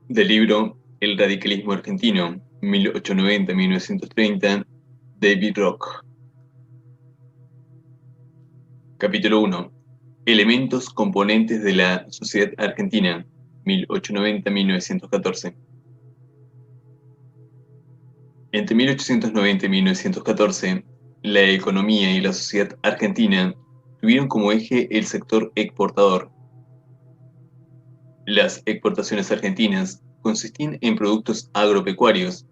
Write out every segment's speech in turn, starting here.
Del libro El radicalismo argentino, 1890-1930, David Rock. Capítulo 1. Elementos componentes de la sociedad argentina, 1890-1914. Entre 1890 y 1914, la economía y la sociedad argentina tuvieron como eje el sector exportador. Las exportaciones argentinas consistían en productos agropecuarios,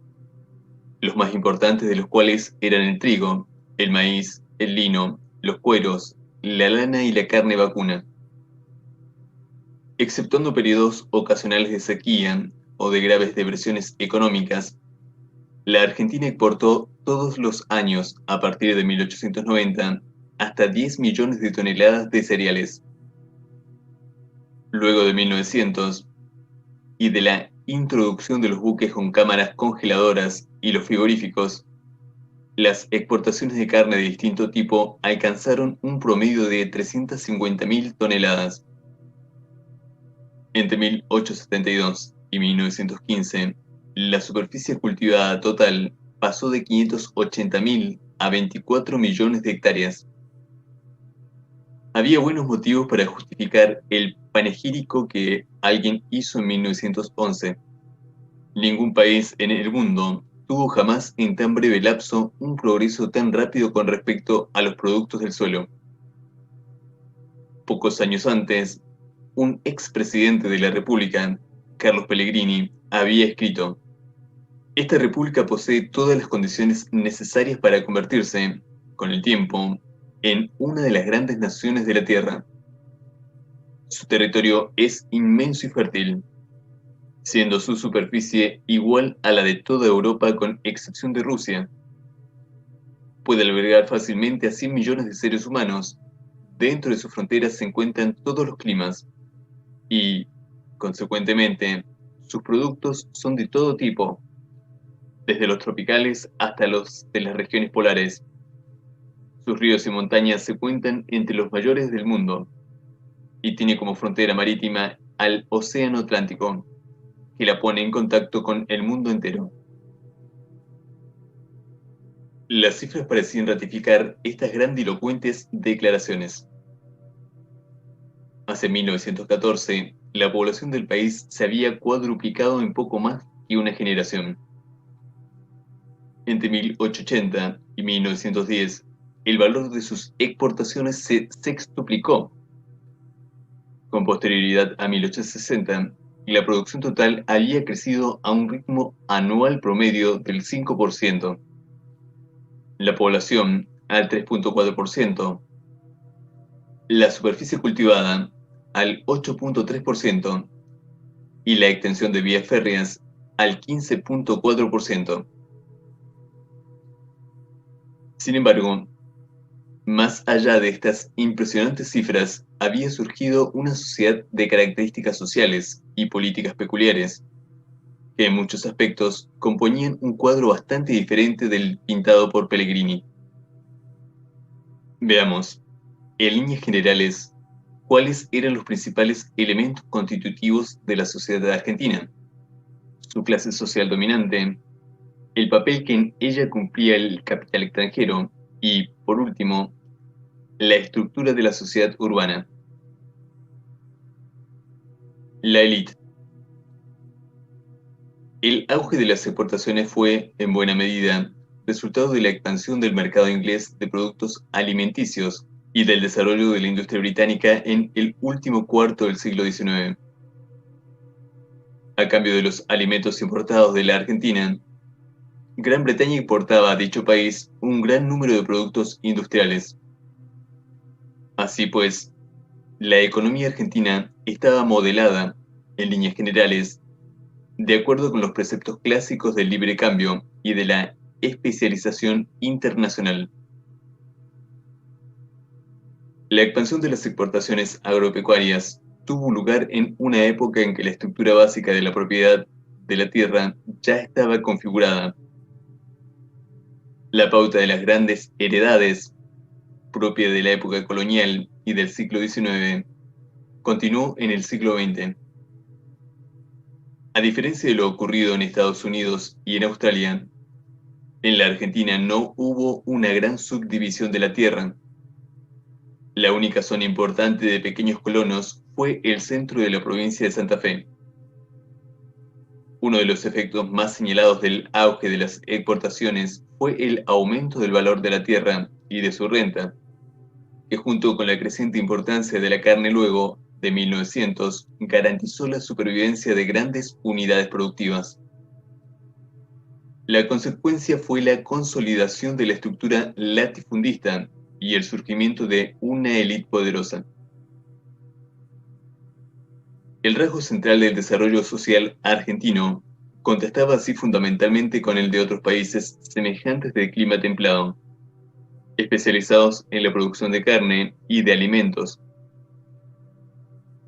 los más importantes de los cuales eran el trigo, el maíz, el lino, los cueros, la lana y la carne vacuna. Exceptuando periodos ocasionales de sequía o de graves depresiones económicas, la Argentina exportó todos los años, a partir de 1890, hasta 10 millones de toneladas de cereales. Luego de 1900 y de la introducción de los buques con cámaras congeladoras y los frigoríficos, las exportaciones de carne de distinto tipo alcanzaron un promedio de 350.000 toneladas. Entre 1872 y 1915, la superficie cultivada total pasó de 580.000 a 24 millones de hectáreas. Había buenos motivos para justificar el panegírico que alguien hizo en 1911. Ningún país en el mundo tuvo jamás en tan breve lapso un progreso tan rápido con respecto a los productos del suelo. Pocos años antes, un expresidente de la República, Carlos Pellegrini, había escrito: "Esta república posee todas las condiciones necesarias para convertirse, con el tiempo, en una de las grandes naciones de la Tierra. Su territorio es inmenso y fértil, siendo su superficie igual a la de toda Europa con excepción de Rusia. Puede albergar fácilmente a 100 millones de seres humanos. Dentro de sus fronteras se encuentran todos los climas y, consecuentemente, sus productos son de todo tipo, desde los tropicales hasta los de las regiones polares. Sus ríos y montañas se cuentan entre los mayores del mundo y tiene como frontera marítima al Océano Atlántico, que la pone en contacto con el mundo entero". Las cifras parecían ratificar estas grandilocuentes declaraciones. Hacia 1914, la población del país se había cuadruplicado en poco más que una generación. Entre 1880 y 1910, el valor de sus exportaciones se sextuplicó. Con posterioridad a 1860, la producción total había crecido a un ritmo anual promedio del 5%, la población al 3,4%, la superficie cultivada al 8,3% y la extensión de vías férreas al 15,4%. Sin embargo, más allá de estas impresionantes cifras, había surgido una sociedad de características sociales y políticas peculiares, que en muchos aspectos componían un cuadro bastante diferente del pintado por Pellegrini. Veamos, en líneas generales, cuáles eran los principales elementos constitutivos de la sociedad argentina: su clase social dominante, el papel que en ella cumplía el capital extranjero y, por último, la estructura de la sociedad urbana. La élite. El auge de las exportaciones fue, en buena medida, resultado de la expansión del mercado inglés de productos alimenticios y del desarrollo de la industria británica en el último cuarto del siglo XIX. A cambio de los alimentos importados de la Argentina, Gran Bretaña importaba a dicho país un gran número de productos industriales. Así pues, la economía argentina estaba modelada, en líneas generales, de acuerdo con los preceptos clásicos del libre cambio y de la especialización internacional. La expansión de las exportaciones agropecuarias tuvo lugar en una época en que la estructura básica de la propiedad de la tierra ya estaba configurada. La pauta de las grandes heredades, propia de la época colonial y del siglo XIX, continuó en el siglo XX. A diferencia de lo ocurrido en Estados Unidos y en Australia, en la Argentina no hubo una gran subdivisión de la tierra. La única zona importante de pequeños colonos fue el centro de la provincia de Santa Fe. Uno de los efectos más señalados del auge de las exportaciones fue el aumento del valor de la tierra y de su renta, que junto con la creciente importancia de la carne luego de 1900 garantizó la supervivencia de grandes unidades productivas. La consecuencia fue la consolidación de la estructura latifundista y el surgimiento de una élite poderosa. El rasgo central del desarrollo social argentino contrastaba así fundamentalmente con el de otros países semejantes de clima templado, especializados en la producción de carne y de alimentos.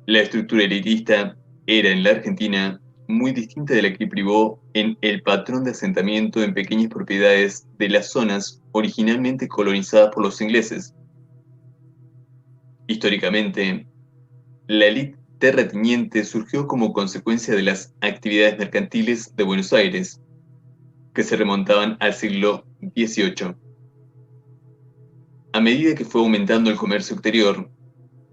La estructura elitista era en la Argentina muy distinta de la que privó en el patrón de asentamiento en pequeñas propiedades de las zonas originalmente colonizadas por los ingleses. Históricamente, la élite terrateniente surgió como consecuencia de las actividades mercantiles de Buenos Aires, que se remontaban al siglo XVIII. A medida que fue aumentando el comercio exterior,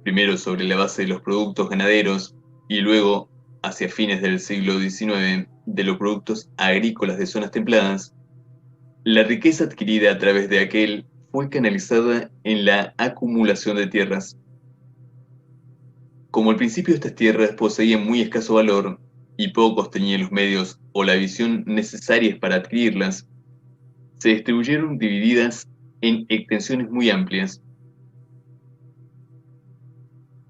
primero sobre la base de los productos ganaderos y luego, hacia fines del siglo XIX, de los productos agrícolas de zonas templadas, la riqueza adquirida a través de aquel fue canalizada en la acumulación de tierras. Como al principio estas tierras poseían muy escaso valor y pocos tenían los medios o la visión necesarias para adquirirlas, se distribuyeron divididas en extensiones muy amplias.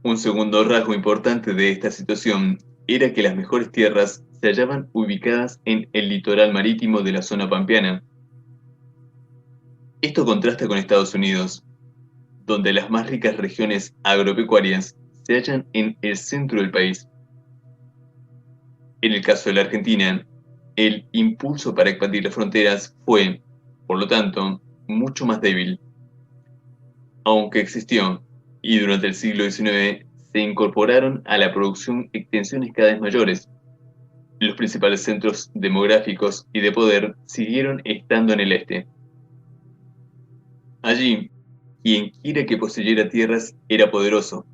Un segundo rasgo importante de esta situación era que las mejores tierras se hallaban ubicadas en el litoral marítimo de la zona pampeana. Esto contrasta con Estados Unidos, donde las más ricas regiones agropecuarias se hallan en el centro del país. En el caso de la Argentina, el impulso para expandir las fronteras fue, por lo tanto, mucho más débil, aunque existió, y durante el siglo XIX se incorporaron a la producción extensiones cada vez mayores. Los principales centros demográficos y de poder siguieron estando en el este. Allí, quien quiera que poseyera tierras era poderoso.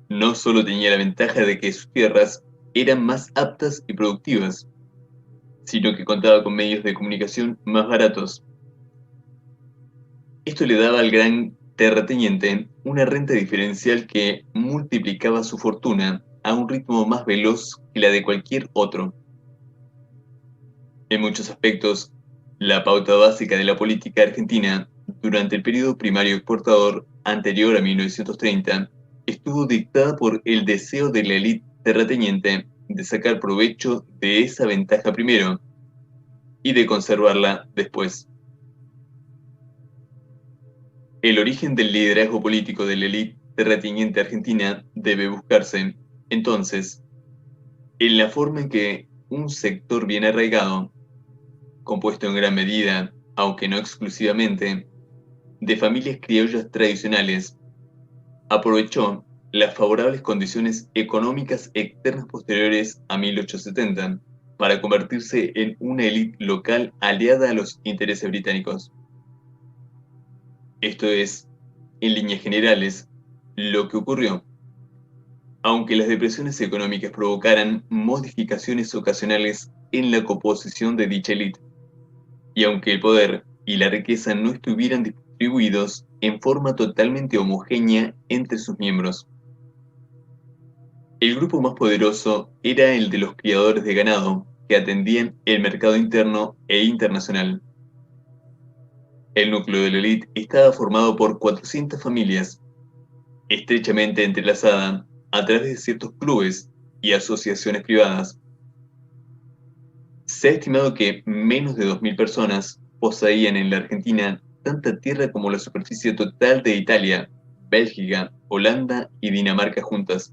No solo tenía la ventaja de que sus tierras eran más aptas y productivas, sino que contaba con medios de comunicación más baratos. Esto le daba al gran terrateniente una renta diferencial que multiplicaba su fortuna a un ritmo más veloz que la de cualquier otro. En muchos aspectos, la pauta básica de la política argentina durante el periodo primario exportador anterior a 1930 estuvo dictada por el deseo de la élite terrateniente de sacar provecho de esa ventaja primero y de conservarla después. El origen del liderazgo político de la élite terrateniente argentina debe buscarse, entonces, en la forma en que un sector bien arraigado, compuesto en gran medida, aunque no exclusivamente, de familias criollas tradicionales, aprovechó las favorables condiciones económicas externas posteriores a 1870 para convertirse en una élite local aliada a los intereses británicos. Esto es, en líneas generales, lo que ocurrió. Aunque las depresiones económicas provocaran modificaciones ocasionales en la composición de dicha élite, y aunque el poder y la riqueza no estuvieran distribuidos en forma totalmente homogénea entre sus miembros. El grupo más poderoso era el de los criadores de ganado que atendían el mercado interno e internacional. El núcleo de la élite estaba formado por 400 familias, estrechamente entrelazada a través de ciertos clubes y asociaciones privadas. Se ha estimado que menos de 2.000 personas poseían en la Argentina tanta tierra como la superficie total de Italia, Bélgica, Holanda y Dinamarca juntas.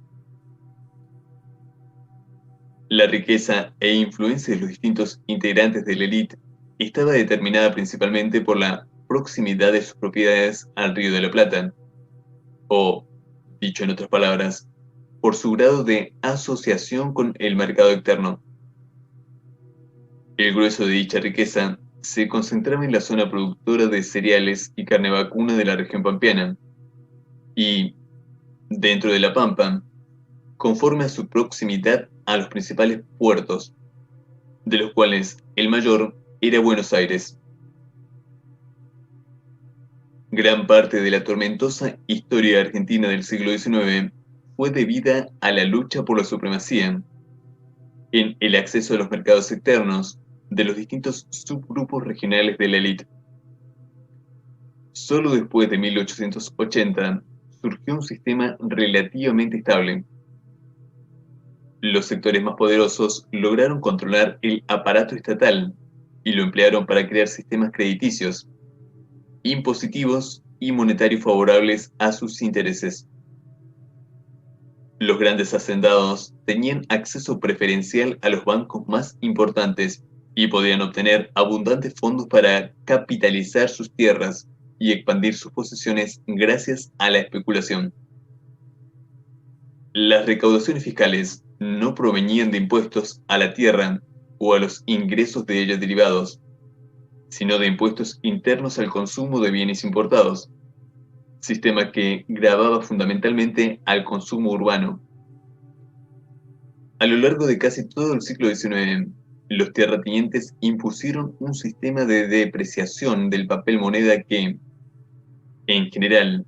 La riqueza e influencia de los distintos integrantes de la élite estaba determinada principalmente por la proximidad de sus propiedades al Río de la Plata, o, dicho en otras palabras, por su grado de asociación con el mercado externo. El grueso de dicha riqueza se concentraba en la zona productora de cereales y carne vacuna de la región pampeana, y, dentro de la Pampa, conforme a su proximidad a los principales puertos, de los cuales el mayor era Buenos Aires. Gran parte de la tormentosa historia argentina del siglo XIX fue debida a la lucha por la supremacía en el acceso a los mercados externos de los distintos subgrupos regionales de la élite. Solo después de 1880 surgió un sistema relativamente estable. Los sectores más poderosos lograron controlar el aparato estatal y lo emplearon para crear sistemas crediticios, impositivos y monetarios favorables a sus intereses. Los grandes hacendados tenían acceso preferencial a los bancos más importantes y podían obtener abundantes fondos para capitalizar sus tierras y expandir sus posesiones gracias a la especulación. Las recaudaciones fiscales no provenían de impuestos a la tierra o a los ingresos de ella derivados, sino de impuestos internos al consumo de bienes importados, sistema que gravaba fundamentalmente al consumo urbano. A lo largo de casi todo el siglo XIX, los terratenientes impusieron un sistema de depreciación del papel moneda que, en general,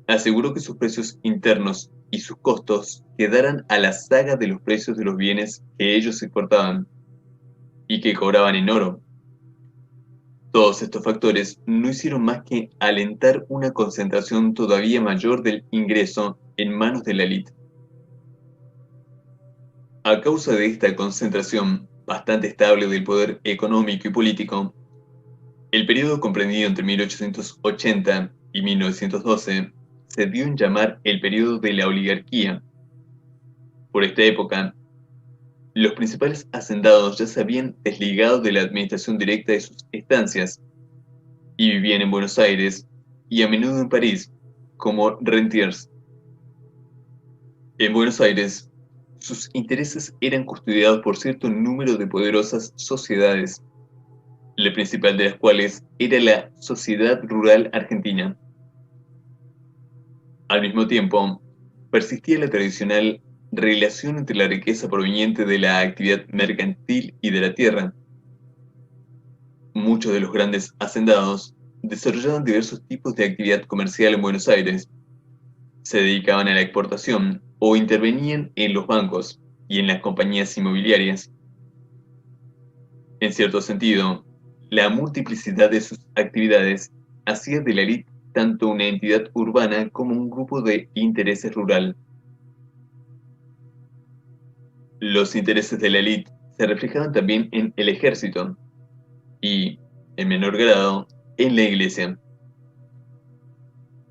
aseguró que sus precios internos y sus costos quedaran a la saga de los precios de los bienes que ellos exportaban y que cobraban en oro. Todos estos factores no hicieron más que alentar una concentración todavía mayor del ingreso en manos de la élite. A causa de esta concentración bastante estable del poder económico y político, el periodo comprendido entre 1880 y 1912 se dio en llamar el periodo de la oligarquía. Por esta época, los principales hacendados ya se habían desligado de la administración directa de sus estancias y vivían en Buenos Aires y a menudo en París como rentiers. En Buenos Aires, sus intereses eran custodiados por cierto número de poderosas sociedades, la principal de las cuales era la Sociedad Rural Argentina. Al mismo tiempo, persistía la tradicional relación entre la riqueza proveniente de la actividad mercantil y de la tierra. Muchos de los grandes hacendados desarrollaban diversos tipos de actividad comercial en Buenos Aires, se dedicaban a la exportación o intervenían en los bancos y en las compañías inmobiliarias. En cierto sentido, la multiplicidad de sus actividades hacía de la élite tanto una entidad urbana como un grupo de intereses rural. Los intereses de la élite se reflejaban también en el ejército y, en menor grado, en la iglesia.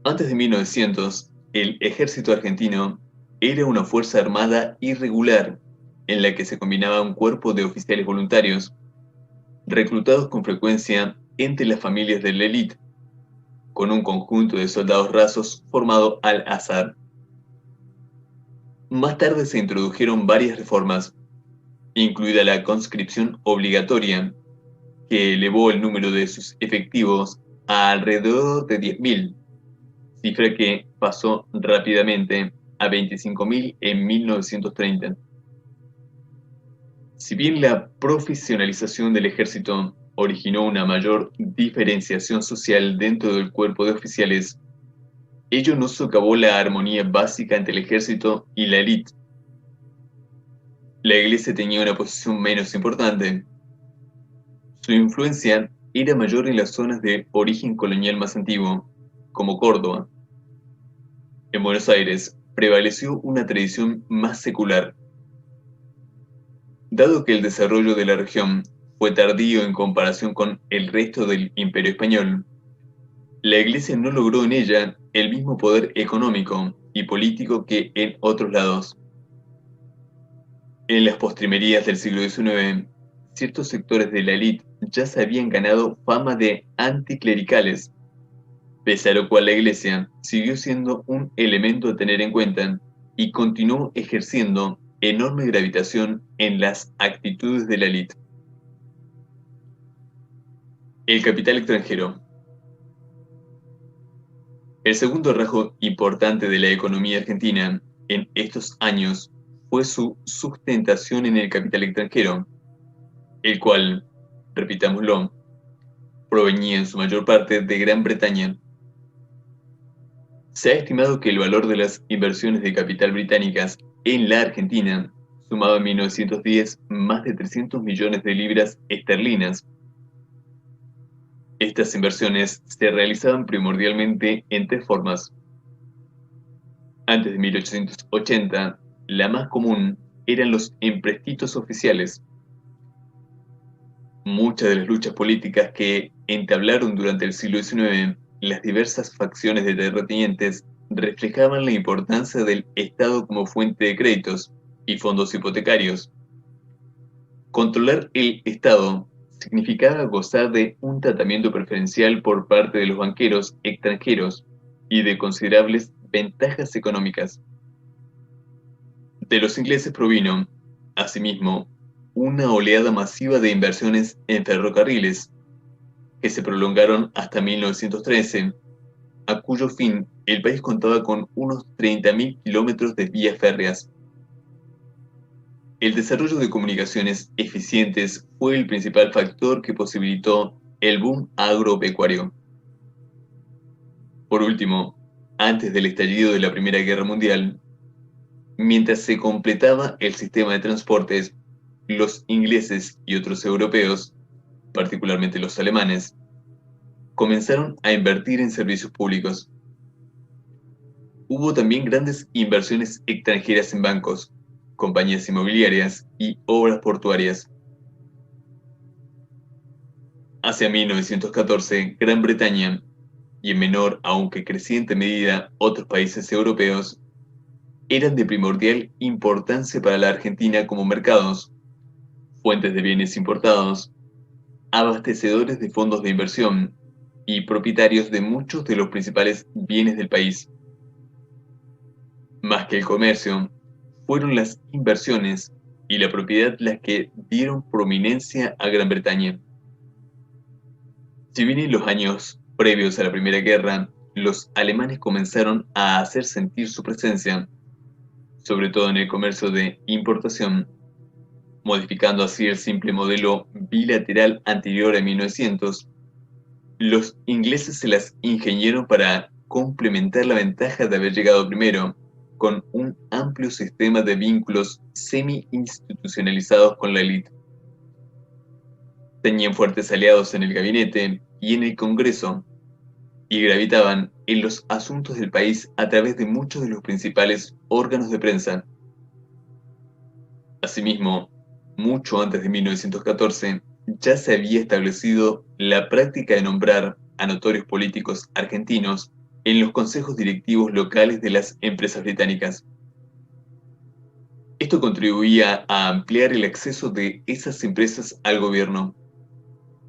Antes de 1900, el ejército argentino era una fuerza armada irregular en la que se combinaba un cuerpo de oficiales voluntarios, reclutados con frecuencia entre las familias de la élite, con un conjunto de soldados rasos formado al azar. Más tarde se introdujeron varias reformas, incluida la conscripción obligatoria, que elevó el número de sus efectivos a alrededor de 10.000, cifra que pasó rápidamente a 25.000 en 1930. Si bien la profesionalización del ejército originó una mayor diferenciación social dentro del cuerpo de oficiales, ello no socavó la armonía básica entre el ejército y la élite. La iglesia tenía una posición menos importante. Su influencia era mayor en las zonas de origen colonial más antiguo, como Córdoba. En Buenos Aires prevaleció una tradición más secular. Dado que el desarrollo de la región fue tardío en comparación con el resto del Imperio Español, la Iglesia no logró en ella el mismo poder económico y político que en otros lados. En las postrimerías del siglo XIX, ciertos sectores de la élite ya se habían ganado fama de anticlericales, pese a lo cual la Iglesia siguió siendo un elemento a tener en cuenta, y continuó ejerciendo enorme gravitación en las actitudes de la élite. El capital extranjero. El segundo rasgo importante de la economía argentina en estos años fue su sustentación en el capital extranjero, el cual, repitámoslo, provenía en su mayor parte de Gran Bretaña. Se ha estimado que el valor de las inversiones de capital británicas en la Argentina sumaba en 1910 más de 300 millones de libras esterlinas. Estas inversiones se realizaban primordialmente en tres formas. Antes de 1880, la más común eran los empréstitos oficiales. Muchas de las luchas políticas que entablaron durante el siglo XIX las diversas facciones de terratenientes reflejaban la importancia del Estado como fuente de créditos y fondos hipotecarios. Controlar el Estado significaba gozar de un tratamiento preferencial por parte de los banqueros extranjeros y de considerables ventajas económicas. De los ingleses provino, asimismo, una oleada masiva de inversiones en ferrocarriles, que se prolongaron hasta 1913, a cuyo fin el país contaba con unos 30.000 kilómetros de vías férreas. El desarrollo de comunicaciones eficientes fue el principal factor que posibilitó el boom agropecuario. Por último, antes del estallido de la Primera Guerra Mundial, mientras se completaba el sistema de transportes, los ingleses y otros europeos, particularmente los alemanes, comenzaron a invertir en servicios públicos. Hubo también grandes inversiones extranjeras en bancos, compañías inmobiliarias y obras portuarias. Hacia 1914, Gran Bretaña, y en menor aunque creciente medida otros países europeos, eran de primordial importancia para la Argentina como mercados, fuentes de bienes importados, abastecedores de fondos de inversión y propietarios de muchos de los principales bienes del país. Más que el comercio, fueron las inversiones y la propiedad las que dieron prominencia a Gran Bretaña. Si bien en los años previos a la Primera Guerra, los alemanes comenzaron a hacer sentir su presencia, sobre todo en el comercio de importación, modificando así el simple modelo bilateral anterior a 1900, los ingleses se las ingeniaron para complementar la ventaja de haber llegado primero, con un amplio sistema de vínculos semi-institucionalizados con la élite. Tenían fuertes aliados en el gabinete y en el Congreso, y gravitaban en los asuntos del país a través de muchos de los principales órganos de prensa. Asimismo, mucho antes de 1914, ya se había establecido la práctica de nombrar a notorios políticos argentinos en los consejos directivos locales de las empresas británicas. Esto contribuía a ampliar el acceso de esas empresas al gobierno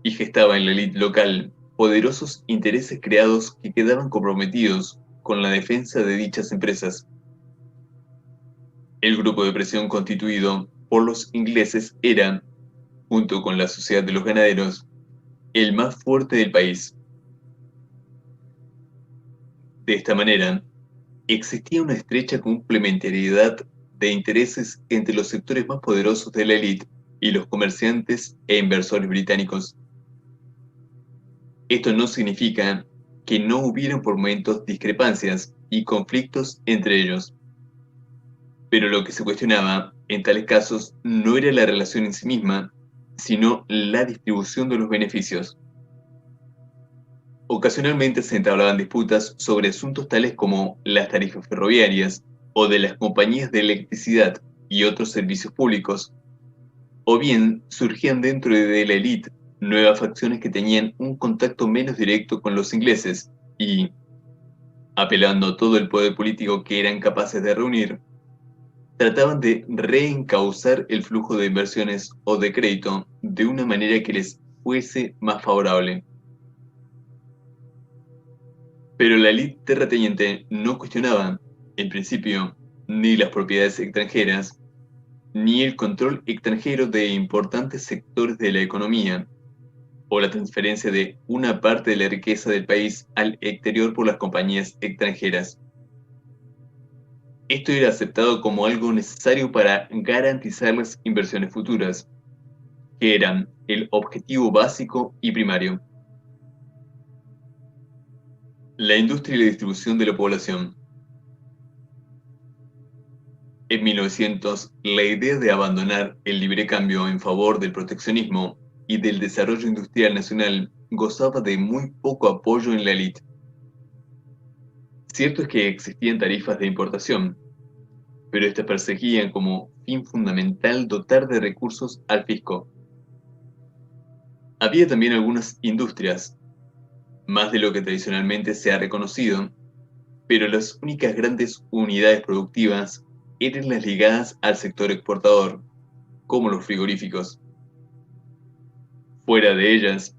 y gestaba en la élite local poderosos intereses creados que quedaban comprometidos con la defensa de dichas empresas. El grupo de presión constituido por los ingleses era, junto con la Sociedad de los Ganaderos, el más fuerte del país. De esta manera, existía una estrecha complementariedad de intereses entre los sectores más poderosos de la élite y los comerciantes e inversores británicos. Esto no significa que no hubieran por momentos discrepancias y conflictos entre ellos, pero lo que se cuestionaba en tales casos no era la relación en sí misma, sino la distribución de los beneficios. Ocasionalmente se entablaban disputas sobre asuntos tales como las tarifas ferroviarias o de las compañías de electricidad y otros servicios públicos, o bien surgían dentro de la élite nuevas facciones que tenían un contacto menos directo con los ingleses y, apelando a todo el poder político que eran capaces de reunir, trataban de reencauzar el flujo de inversiones o de crédito de una manera que les fuese más favorable. Pero la élite terrateniente no cuestionaba, en principio, ni las propiedades extranjeras, ni el control extranjero de importantes sectores de la economía, o la transferencia de una parte de la riqueza del país al exterior por las compañías extranjeras. Esto era aceptado como algo necesario para garantizar las inversiones futuras, que eran el objetivo básico y primario. La industria y la distribución de la población. En 1900, la idea de abandonar el libre cambio en favor del proteccionismo y del desarrollo industrial nacional gozaba de muy poco apoyo en la élite. Cierto es que existían tarifas de importación, pero estas perseguían como fin fundamental dotar de recursos al fisco. Había también algunas industrias, más de lo que tradicionalmente se ha reconocido, pero las únicas grandes unidades productivas eran las ligadas al sector exportador, como los frigoríficos. Fuera de ellas,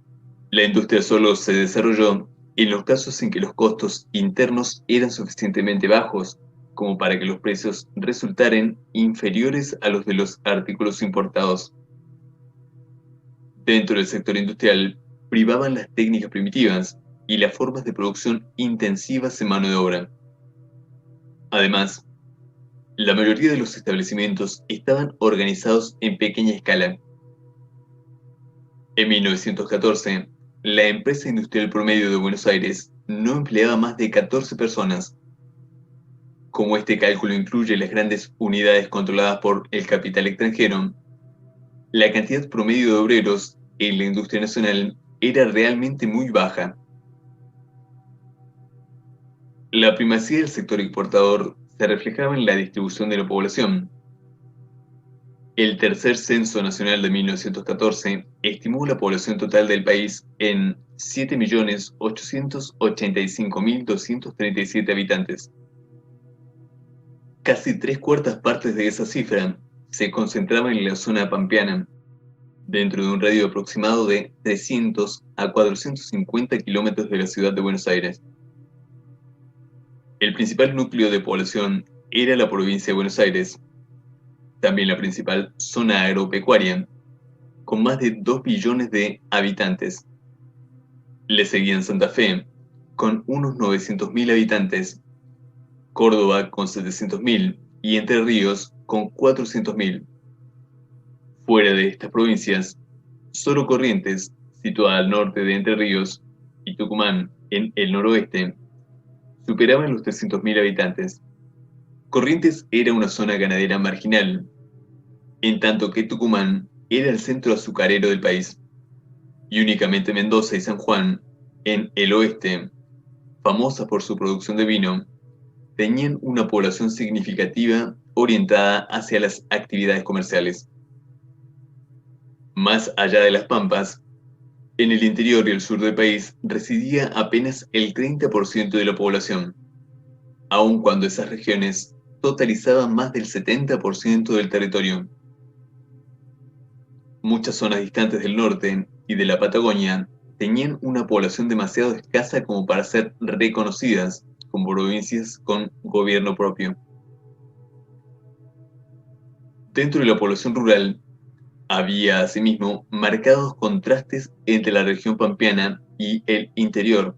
la industria solo se desarrolló en los casos en que los costos internos eran suficientemente bajos como para que los precios resultaran inferiores a los de los artículos importados. Dentro del sector industrial, privaban las técnicas primitivas y las formas de producción intensivas en mano de obra. Además, la mayoría de los establecimientos estaban organizados en pequeña escala. En 1914, la empresa industrial promedio de Buenos Aires no empleaba más de 14 personas. Como este cálculo incluye las grandes unidades controladas por el capital extranjero, la cantidad promedio de obreros en la industria nacional era realmente muy baja. La primacía del sector exportador se reflejaba en la distribución de la población. El tercer censo nacional de 1914 estimó la población total del país en 7.885.237 habitantes. Casi tres cuartas partes de esa cifra se concentraban en la zona pampeana, dentro de un radio aproximado de 300 a 450 kilómetros de la ciudad de Buenos Aires. El principal núcleo de población era la provincia de Buenos Aires, también la principal zona agropecuaria, con más de 2 billones de habitantes. Le seguían Santa Fe, con unos 900.000 habitantes, Córdoba con 700.000 y Entre Ríos con 400.000. Fuera de estas provincias, solo Corrientes, situada al norte de Entre Ríos, y Tucumán, en el noroeste, superaban los 300.000 habitantes. Corrientes era una zona ganadera marginal, en tanto que Tucumán era el centro azucarero del país, y únicamente Mendoza y San Juan, en el oeste, famosas por su producción de vino, tenían una población significativa orientada hacia las actividades comerciales. Más allá de las Pampas, en el interior y el sur del país residía apenas el 30% de la población, aun cuando esas regiones totalizaban más del 70% del territorio. Muchas zonas distantes del norte y de la Patagonia tenían una población demasiado escasa como para ser reconocidas como provincias con gobierno propio. Dentro de la población rural, había asimismo marcados contrastes entre la región pampeana y el interior.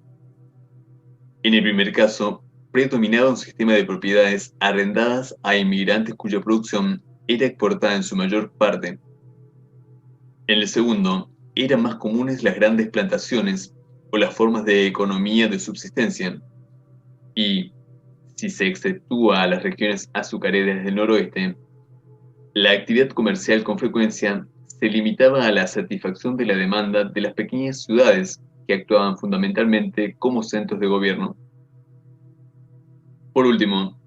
En el primer caso, predominaba un sistema de propiedades arrendadas a inmigrantes cuya producción era exportada en su mayor parte. En el segundo, eran más comunes las grandes plantaciones o las formas de economía de subsistencia. Y, si se exceptúa a las regiones azucareras del noroeste, la actividad comercial con frecuencia se limitaba a la satisfacción de la demanda de las pequeñas ciudades que actuaban fundamentalmente como centros de gobierno. Por último,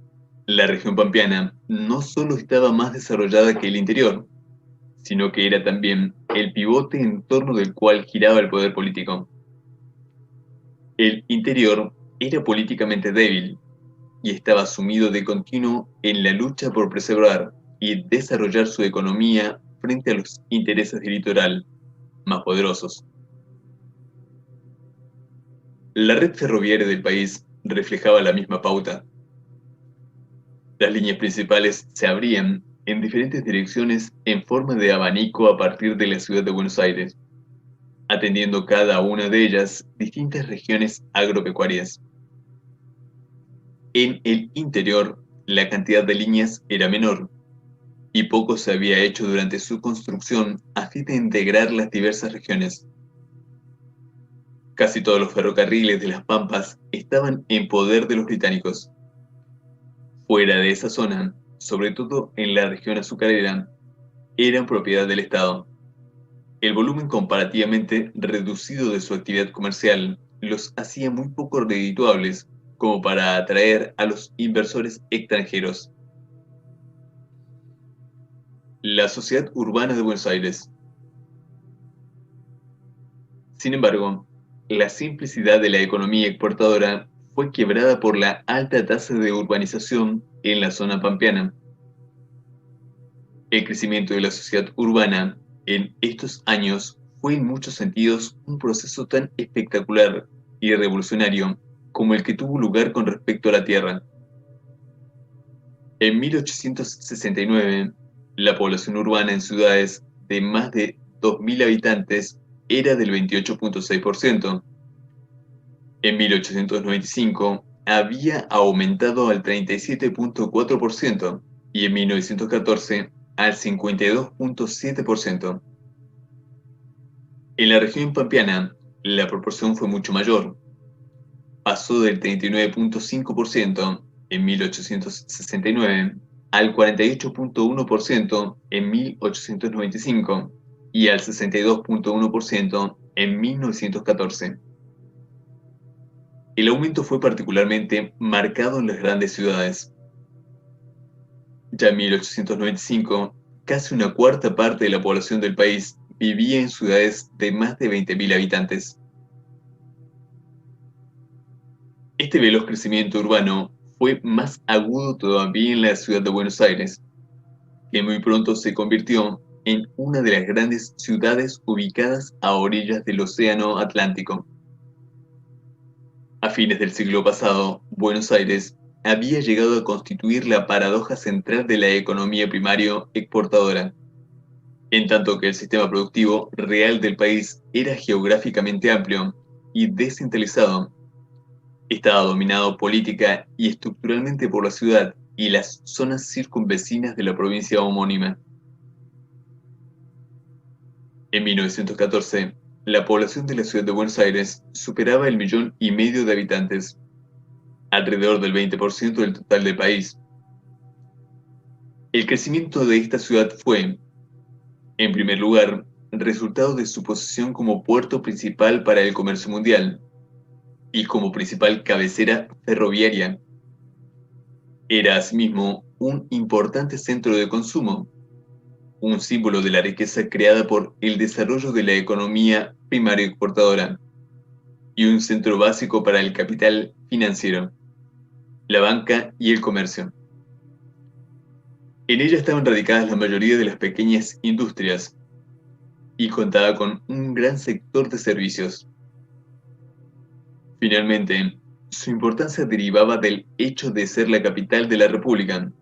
la región pampeana no solo estaba más desarrollada que el interior, sino que era también el pivote en torno del cual giraba el poder político. El interior era políticamente débil y estaba sumido de continuo en la lucha por preservar y desarrollar su economía frente a los intereses del litoral, más poderosos. La red ferroviaria del país reflejaba la misma pauta. Las líneas principales se abrían en diferentes direcciones en forma de abanico a partir de la ciudad de Buenos Aires, atendiendo cada una de ellas distintas regiones agropecuarias. En el interior, la cantidad de líneas era menor, y poco se había hecho durante su construcción a fin de integrar las diversas regiones. Casi todos los ferrocarriles de las Pampas estaban en poder de los británicos. Fuera de esa zona, sobre todo en la región azucarera, eran propiedad del Estado. El volumen comparativamente reducido de su actividad comercial los hacía muy poco redituables como para atraer a los inversores extranjeros. La sociedad urbana de Buenos Aires. Sin embargo, la simplicidad de la economía exportadora fue quebrada por la alta tasa de urbanización en la zona pampeana. El crecimiento de la sociedad urbana en estos años fue en muchos sentidos un proceso tan espectacular y revolucionario como el que tuvo lugar con respecto a la tierra. En 1869, la población urbana en ciudades de más de 2.000 habitantes era del 28,6%. En 1895 había aumentado al 37,4% y en 1914 al 52,7%. En la región pampeana, la proporción fue mucho mayor. Pasó del 39,5% en 1869 al 48,1% en 1895 y al 62,1% en 1914. El aumento fue particularmente marcado en las grandes ciudades. Ya en 1895, casi una cuarta parte de la población del país vivía en ciudades de más de 20.000 habitantes. Este veloz crecimiento urbano fue más agudo todavía en la ciudad de Buenos Aires, que muy pronto se convirtió en una de las grandes ciudades ubicadas a orillas del Océano Atlántico. A fines del siglo pasado, Buenos Aires había llegado a constituir la paradoja central de la economía primario exportadora, en tanto que el sistema productivo real del país era geográficamente amplio y descentralizado. Estaba dominado política y estructuralmente por la ciudad y las zonas circunvecinas de la provincia homónima. En 1914, la población de la ciudad de Buenos Aires superaba el 1,5 millones de habitantes, alrededor del 20% del total del país. El crecimiento de esta ciudad fue, en primer lugar, resultado de su posición como puerto principal para el comercio mundial y como principal cabecera ferroviaria. Era asimismo un importante centro de consumo, un símbolo de la riqueza creada por el desarrollo de la economía primaria exportadora y un centro básico para el capital financiero, la banca y el comercio. En ella estaban radicadas la mayoría de las pequeñas industrias y contaba con un gran sector de servicios. Finalmente, su importancia derivaba del hecho de ser la capital de la República,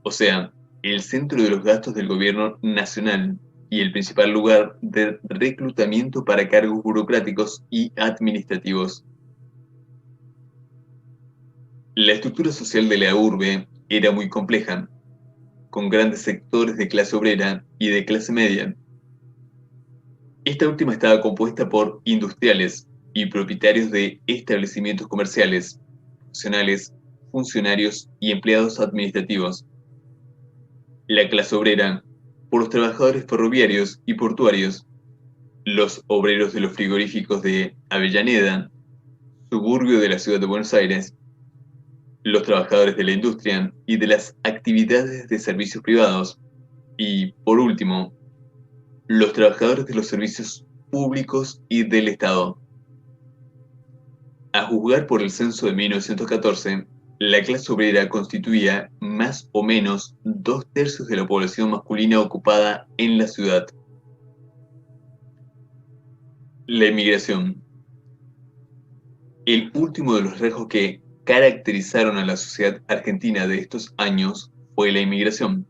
o sea, el centro de los gastos del gobierno nacional y el principal lugar de reclutamiento para cargos burocráticos y administrativos. La estructura social de la urbe era muy compleja, con grandes sectores de clase obrera y de clase media. Esta última estaba compuesta por industriales y propietarios de establecimientos comerciales, profesionales, funcionarios y empleados administrativos. La clase obrera, por los trabajadores ferroviarios y portuarios, los obreros de los frigoríficos de Avellaneda, suburbio de la ciudad de Buenos Aires, los trabajadores de la industria y de las actividades de servicios privados, y, por último, los trabajadores de los servicios públicos y del Estado. A juzgar por el censo de 1914, la clase obrera constituía más o menos 2/3 de la población masculina ocupada en la ciudad. La emigración. El último de los rasgos que caracterizaron a la sociedad argentina de estos años fue la inmigración.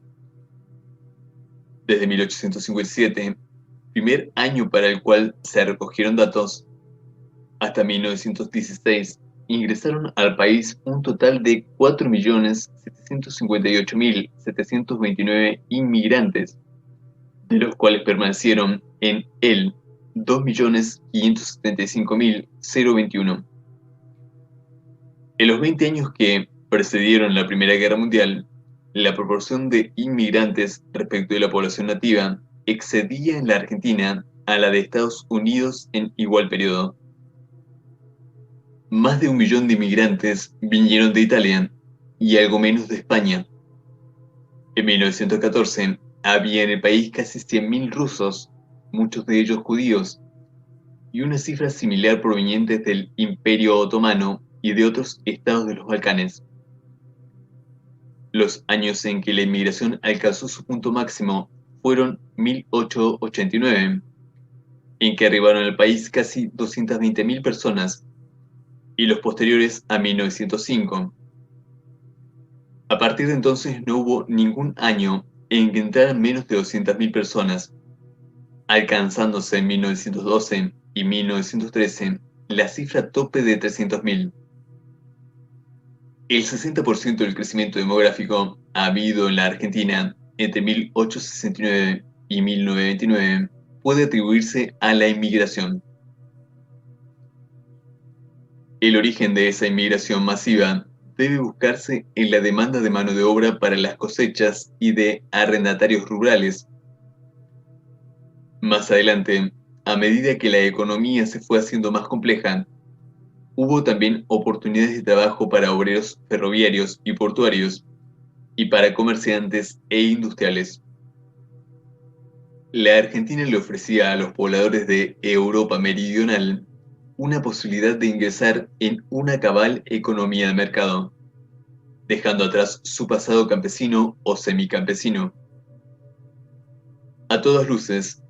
Desde 1857, primer año para el cual se recogieron datos, hasta 1916, ingresaron al país un total de 4.758.729 inmigrantes, de los cuales permanecieron en él 2.575.021. En los 20 años que precedieron la Primera Guerra Mundial, la proporción de inmigrantes respecto de la población nativa excedía en la Argentina a la de Estados Unidos en igual periodo. Más de 1 millón de inmigrantes vinieron de Italia y algo menos de España. En 1914 había en el país casi 100.000 rusos, muchos de ellos judíos, y una cifra similar provenientes del Imperio Otomano y de otros estados de los Balcanes. Los años en que la inmigración alcanzó su punto máximo fueron 1889, en que arribaron al país casi 220.000 personas, y los posteriores a 1905. A partir de entonces no hubo ningún año en que entraran menos de 200.000 personas, alcanzándose en 1912 y 1913 la cifra tope de 300.000. El 60% del crecimiento demográfico habido en la Argentina entre 1869 y 1929 puede atribuirse a la inmigración. El origen de esa inmigración masiva debe buscarse en la demanda de mano de obra para las cosechas y de arrendatarios rurales. Más adelante, a medida que la economía se fue haciendo más compleja, hubo también oportunidades de trabajo para obreros ferroviarios y portuarios, y para comerciantes e industriales. La Argentina le ofrecía a los pobladores de Europa meridional una posibilidad de ingresar en una cabal economía de mercado, dejando atrás su pasado campesino o semicampesino. A todas luces,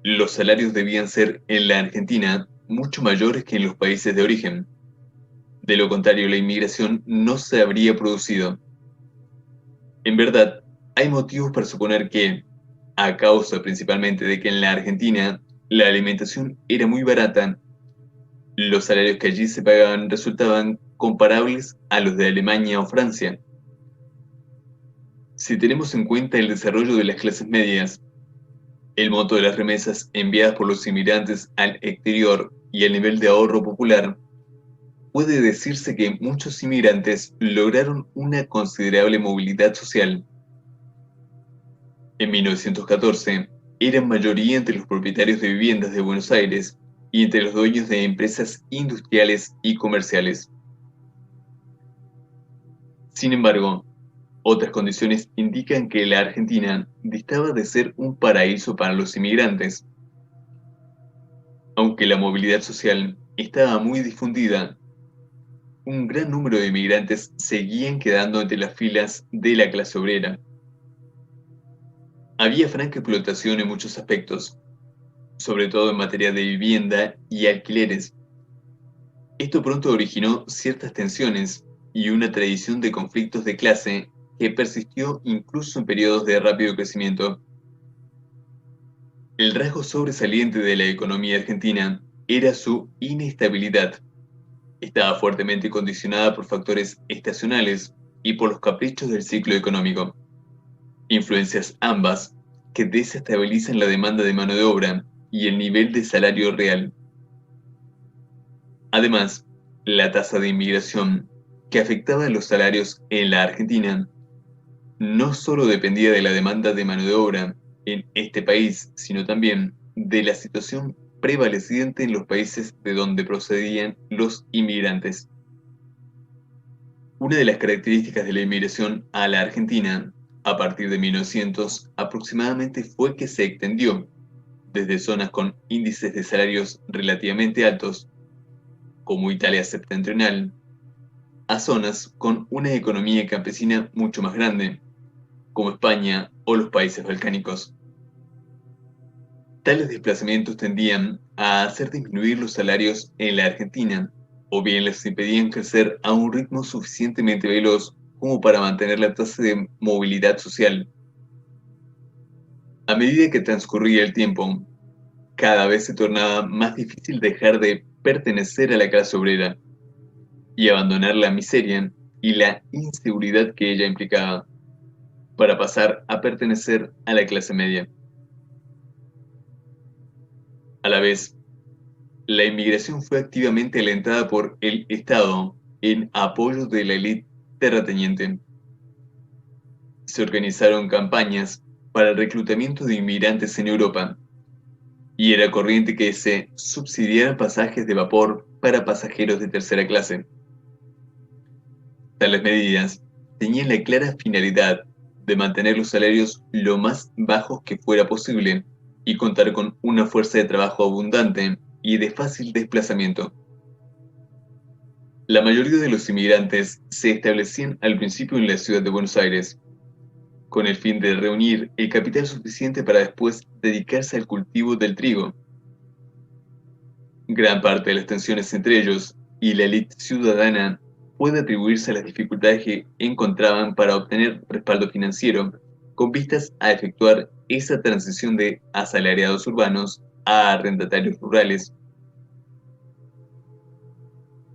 los salarios debían ser en la Argentina mucho mayores que en los países de origen. De lo contrario, la inmigración no se habría producido. En verdad, hay motivos para suponer que, a causa principalmente de que en la Argentina la alimentación era muy barata, los salarios que allí se pagaban resultaban comparables a los de Alemania o Francia. Si tenemos en cuenta el desarrollo de las clases medias, el monto de las remesas enviadas por los inmigrantes al exterior y el nivel de ahorro popular, puede decirse que muchos inmigrantes lograron una considerable movilidad social. En 1914, eran mayoría entre los propietarios de viviendas de Buenos Aires y entre los dueños de empresas industriales y comerciales. Sin embargo, otras condiciones indican que la Argentina distaba de ser un paraíso para los inmigrantes. Aunque la movilidad social estaba muy difundida, un gran número de inmigrantes seguían quedando entre las filas de la clase obrera. Había franca explotación en muchos aspectos, sobre todo en materia de vivienda y alquileres. Esto pronto originó ciertas tensiones y una tradición de conflictos de clase que persistió incluso en periodos de rápido crecimiento. El rasgo sobresaliente de la economía argentina era su inestabilidad. Estaba fuertemente condicionada por factores estacionales y por los caprichos del ciclo económico, influencias ambas que desestabilizan la demanda de mano de obra y el nivel de salario real. Además, la tasa de inmigración que afectaba a los salarios en la Argentina no solo dependía de la demanda de mano de obra en este país, sino también de la situación prevaleciente en los países de donde procedían los inmigrantes. Una de las características de la inmigración a la Argentina a partir de 1900 aproximadamente fue que se extendió desde zonas con índices de salarios relativamente altos, como Italia septentrional, a zonas con una economía campesina mucho más grande, como España o los países balcánicos. Tales desplazamientos tendían a hacer disminuir los salarios en la Argentina o bien les impedían crecer a un ritmo suficientemente veloz como para mantener la tasa de movilidad social. A medida que transcurría el tiempo, cada vez se tornaba más difícil dejar de pertenecer a la clase obrera y abandonar la miseria y la inseguridad que ella implicaba, para pasar a pertenecer a la clase media. A la vez, la inmigración fue activamente alentada por el Estado en apoyo de la élite terrateniente. Se organizaron campañas para el reclutamiento de inmigrantes en Europa, y era corriente que se subsidiaran pasajes de vapor para pasajeros de tercera clase. Tales medidas tenían la clara finalidad de mantener los salarios lo más bajos que fuera posible y contar con una fuerza de trabajo abundante y de fácil desplazamiento. La mayoría de los inmigrantes se establecían al principio en la ciudad de Buenos Aires, con el fin de reunir el capital suficiente para después dedicarse al cultivo del trigo. Gran parte de las tensiones entre ellos y la élite ciudadana puede atribuirse a las dificultades que encontraban para obtener respaldo financiero, con vistas a efectuar esa transición de asalariados urbanos a arrendatarios rurales.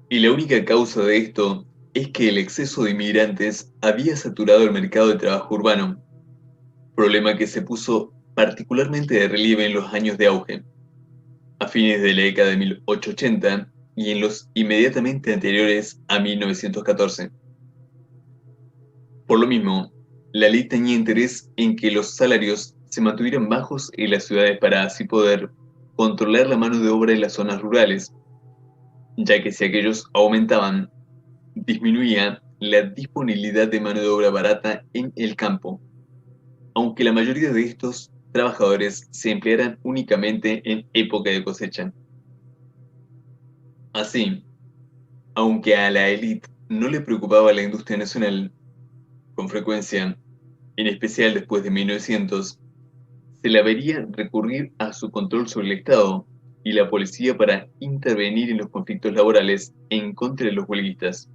Y la única causa de esto es que el exceso de inmigrantes había saturado el mercado de trabajo urbano, problema que se puso particularmente de relieve en los años de auge, a fines de la década de 1880 y en los inmediatamente anteriores a 1914. Por lo mismo, la ley tenía interés en que los salarios se mantuvieran bajos en las ciudades para así poder controlar la mano de obra en las zonas rurales, ya que si aquellos aumentaban, disminuía la disponibilidad de mano de obra barata en el campo, aunque la mayoría de estos trabajadores se emplearan únicamente en época de cosecha. Así, aunque a la élite no le preocupaba la industria nacional, con frecuencia, en especial después de 1900, se la vería recurrir a su control sobre el Estado y la policía para intervenir en los conflictos laborales en contra de los huelguistas.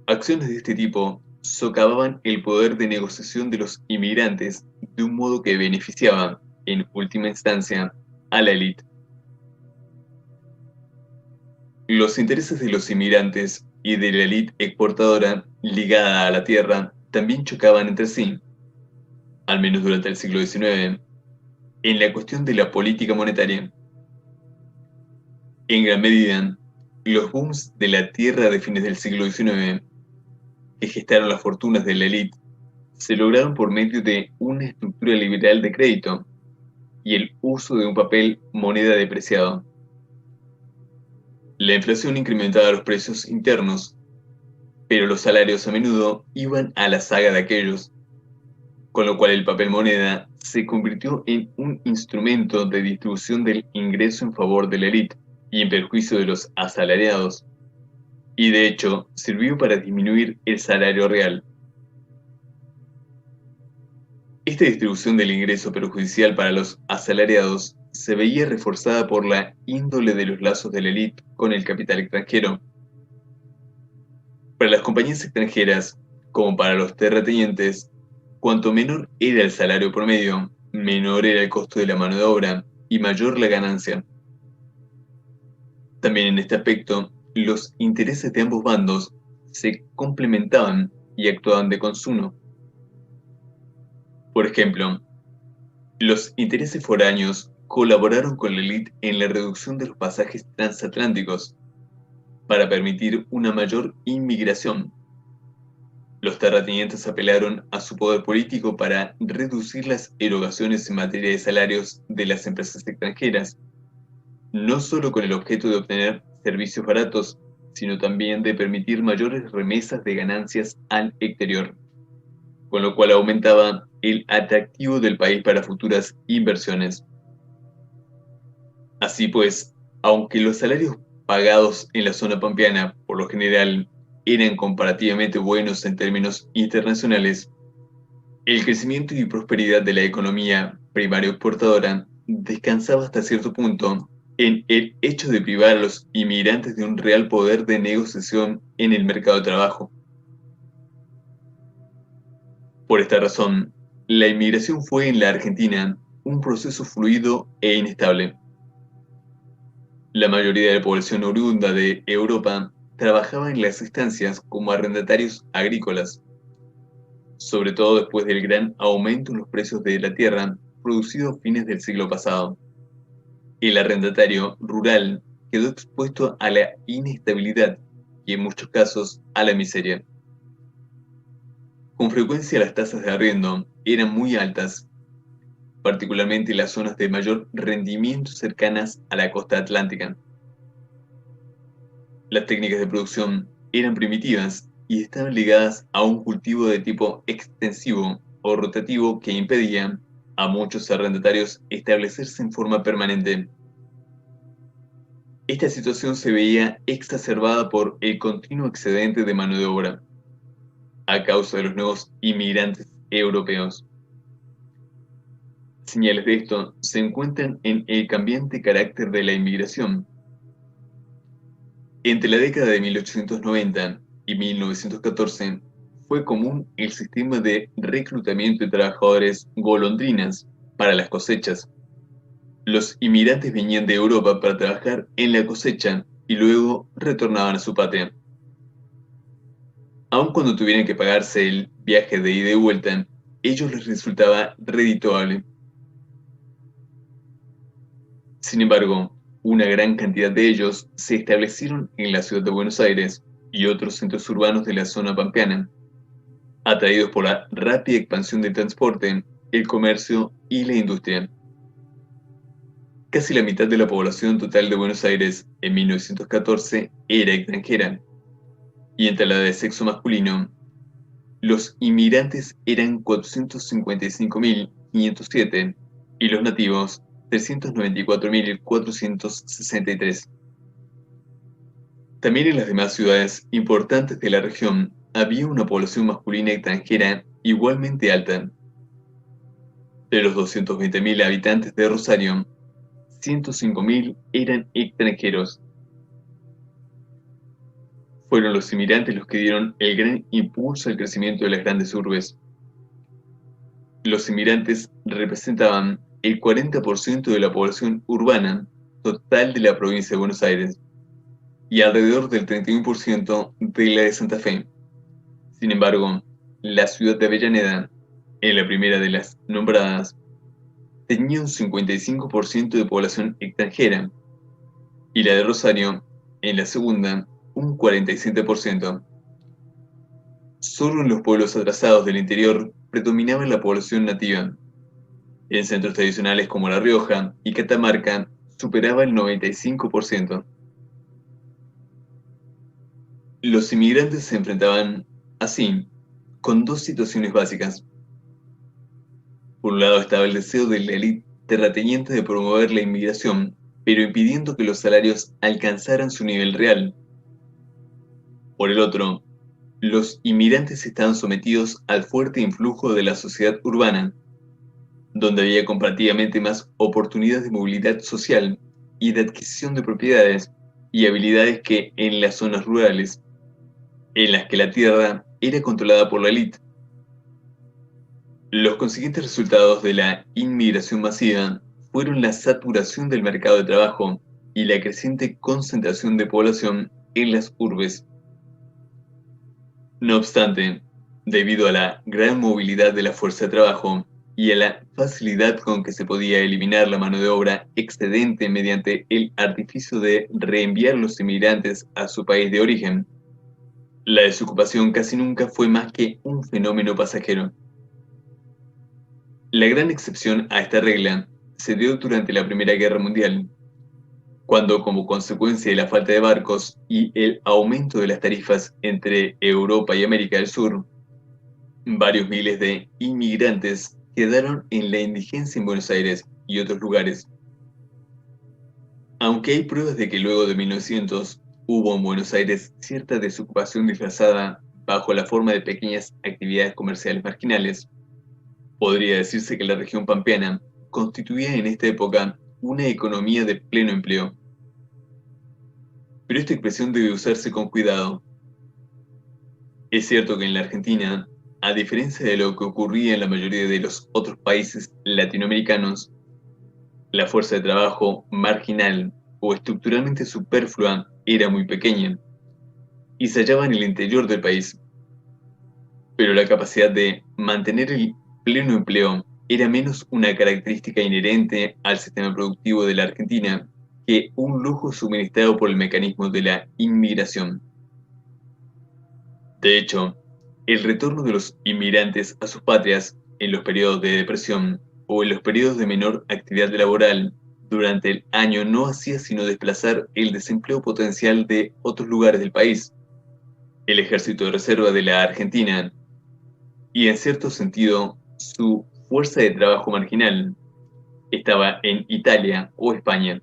Acciones de este tipo socavaban el poder de negociación de los inmigrantes de un modo que beneficiaba, en última instancia, a la élite. Los intereses de los inmigrantes y de la élite exportadora ligada a la tierra también chocaban entre sí, al menos durante el siglo XIX, en la cuestión de la política monetaria. En gran medida, los booms de la tierra de fines del siglo XIX, que gestaron las fortunas de la élite, se lograron por medio de una estructura liberal de crédito y el uso de un papel moneda depreciado. La inflación incrementaba los precios internos, pero los salarios a menudo iban a la saga de aquellos, con lo cual el papel moneda se convirtió en un instrumento de distribución del ingreso en favor de la élite y en perjuicio de los asalariados, y de hecho sirvió para disminuir el salario real. Esta distribución del ingreso perjudicial para los asalariados se veía reforzada por la índole de los lazos de la élite con el capital extranjero. Para las compañías extranjeras, como para los terratenientes, cuanto menor era el salario promedio, menor era el costo de la mano de obra y mayor la ganancia. También en este aspecto, los intereses de ambos bandos se complementaban y actuaban de consuno. Por ejemplo, los intereses foráneos colaboraron con la élite en la reducción de los pasajes transatlánticos para permitir una mayor inmigración. Los terratenientes apelaron a su poder político para reducir las erogaciones en materia de salarios de las empresas extranjeras, no solo con el objeto de obtener servicios baratos, sino también de permitir mayores remesas de ganancias al exterior, con lo cual aumentaba el atractivo del país para futuras inversiones. Así pues, aunque los salarios pagados en la zona pampeana, por lo general, eran comparativamente buenos en términos internacionales, el crecimiento y prosperidad de la economía primario exportadora descansaba hasta cierto punto en el hecho de privar a los inmigrantes de un real poder de negociación en el mercado de trabajo. Por esta razón, la inmigración fue en la Argentina un proceso fluido e inestable. La mayoría de la población oriunda de Europa trabajaba en las estancias como arrendatarios agrícolas, sobre todo después del gran aumento en los precios de la tierra producido a fines del siglo pasado. El arrendatario rural quedó expuesto a la inestabilidad y en muchos casos a la miseria. Con frecuencia las tasas de arriendo eran muy altas, particularmente en las zonas de mayor rendimiento cercanas a la costa atlántica. Las técnicas de producción eran primitivas y estaban ligadas a un cultivo de tipo extensivo o rotativo que impedía a muchos arrendatarios establecerse en forma permanente. Esta situación se veía exacerbada por el continuo excedente de mano de obra, a causa de los nuevos inmigrantes europeos. Señales de esto se encuentran en el cambiante carácter de la inmigración. Entre la década de 1890 y 1914 fue común el sistema de reclutamiento de trabajadores golondrinas para las cosechas. Los inmigrantes venían de Europa para trabajar en la cosecha y luego retornaban a su patria. Aun cuando tuvieran que pagarse el viaje de ida y vuelta, ellos les resultaba redituable. Sin embargo, una gran cantidad de ellos se establecieron en la ciudad de Buenos Aires y otros centros urbanos de la zona pampeana, atraídos por la rápida expansión del transporte, el comercio y la industria. Casi la mitad de la población total de Buenos Aires en 1914 era extranjera, y entre la de sexo masculino, los inmigrantes eran 455.507 y los nativos 394.463. También en las demás ciudades importantes de la región había una población masculina extranjera igualmente alta. De los 220.000 habitantes de Rosario, 105.000 eran extranjeros. Fueron los inmigrantes los que dieron el gran impulso al crecimiento de las grandes urbes. Los inmigrantes representaban el 40% de la población urbana total de la provincia de Buenos Aires y alrededor del 31% de la de Santa Fe. Sin embargo, la ciudad de Avellaneda, en la primera de las nombradas, tenía un 55% de población extranjera y la de Rosario, en la segunda, un 47%. Solo en los pueblos atrasados del interior predominaba la población nativa. En centros tradicionales como La Rioja y Catamarca superaba el 95%. Los inmigrantes se enfrentaban, así, con dos situaciones básicas. Por un lado estaba el deseo de la élite terrateniente de promover la inmigración, pero impidiendo que los salarios alcanzaran su nivel real. Por el otro, los inmigrantes estaban sometidos al fuerte influjo de la sociedad urbana, donde había comparativamente más oportunidades de movilidad social y de adquisición de propiedades y habilidades que en las zonas rurales, en las que la tierra era controlada por la élite. Los consiguientes resultados de la inmigración masiva fueron la saturación del mercado de trabajo y la creciente concentración de población en las urbes. No obstante, debido a la gran movilidad de la fuerza de trabajo y a la facilidad con que se podía eliminar la mano de obra excedente mediante el artificio de reenviar los inmigrantes a su país de origen, la desocupación casi nunca fue más que un fenómeno pasajero. La gran excepción a esta regla se dio durante la Primera Guerra Mundial, cuando, como consecuencia de la falta de barcos y el aumento de las tarifas entre Europa y América del Sur, varios miles de inmigrantes quedaron en la indigencia en Buenos Aires y otros lugares. Aunque hay pruebas de que luego de 1900 hubo en Buenos Aires cierta desocupación disfrazada bajo la forma de pequeñas actividades comerciales marginales, podría decirse que la región pampeana constituía en esta época una economía de pleno empleo. Pero esta expresión debe usarse con cuidado. Es cierto que en la Argentina, a diferencia de lo que ocurría en la mayoría de los otros países latinoamericanos, la fuerza de trabajo marginal o estructuralmente superflua era muy pequeña y se hallaba en el interior del país, pero la capacidad de mantener el pleno empleo era menos una característica inherente al sistema productivo de la Argentina que un lujo suministrado por el mecanismo de la inmigración. De hecho, el retorno de los inmigrantes a sus patrias en los periodos de depresión o en los periodos de menor actividad laboral durante el año no hacía sino desplazar el desempleo potencial de otros lugares del país. El ejército de reserva de la Argentina y en cierto sentido su fuerza de trabajo marginal estaba en Italia o España.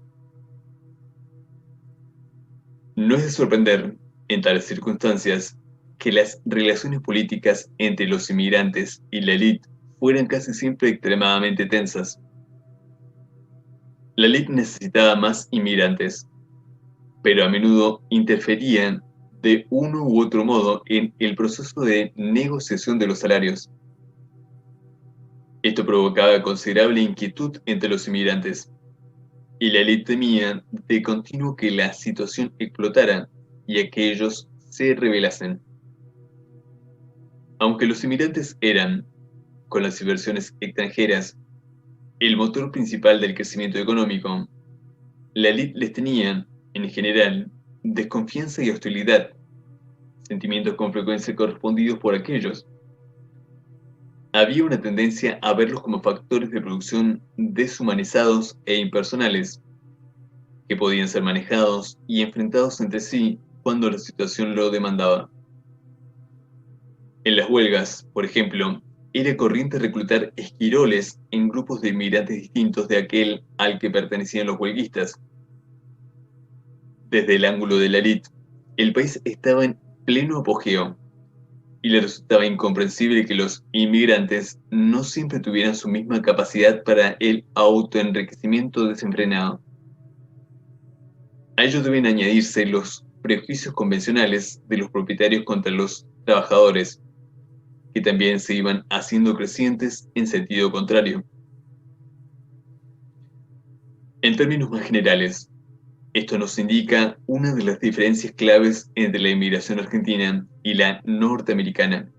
No es de sorprender, en tales circunstancias, que las relaciones políticas entre los inmigrantes y la élite fueran casi siempre extremadamente tensas. La élite necesitaba más inmigrantes, pero a menudo interferían de uno u otro modo en el proceso de negociación de los salarios. Esto provocaba considerable inquietud entre los inmigrantes, y la élite temía de continuo que la situación explotara y a que ellos se rebelasen. Aunque los inmigrantes eran, con las inversiones extranjeras, el motor principal del crecimiento económico, la élite les tenía, en general, desconfianza y hostilidad, sentimientos con frecuencia correspondidos por aquellos. Había una tendencia a verlos como factores de producción deshumanizados e impersonales, que podían ser manejados y enfrentados entre sí cuando la situación lo demandaba. En las huelgas, por ejemplo, era corriente reclutar esquiroles en grupos de inmigrantes distintos de aquel al que pertenecían los huelguistas. Desde el ángulo de la élite, el país estaba en pleno apogeo y le resultaba incomprensible que los inmigrantes no siempre tuvieran su misma capacidad para el autoenriquecimiento desenfrenado. A ello deben añadirse los prejuicios convencionales de los propietarios contra los trabajadores, que también se iban haciendo crecientes en sentido contrario. En términos más generales, esto nos indica una de las diferencias claves entre la inmigración argentina y la norteamericana.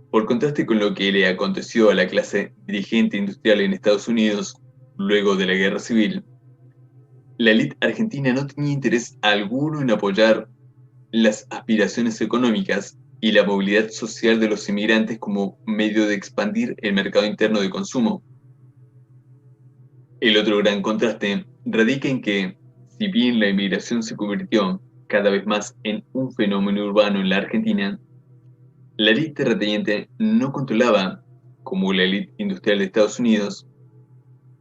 Por contraste con lo que le aconteció a la clase dirigente industrial en Estados Unidos luego de la Guerra Civil, la élite argentina no tenía interés alguno en apoyar las aspiraciones económicas y la movilidad social de los inmigrantes como medio de expandir el mercado interno de consumo. El otro gran contraste radica en que, si bien la inmigración se convirtió cada vez más en un fenómeno urbano en la Argentina, la élite terrateniente no controlaba, como la élite industrial de Estados Unidos,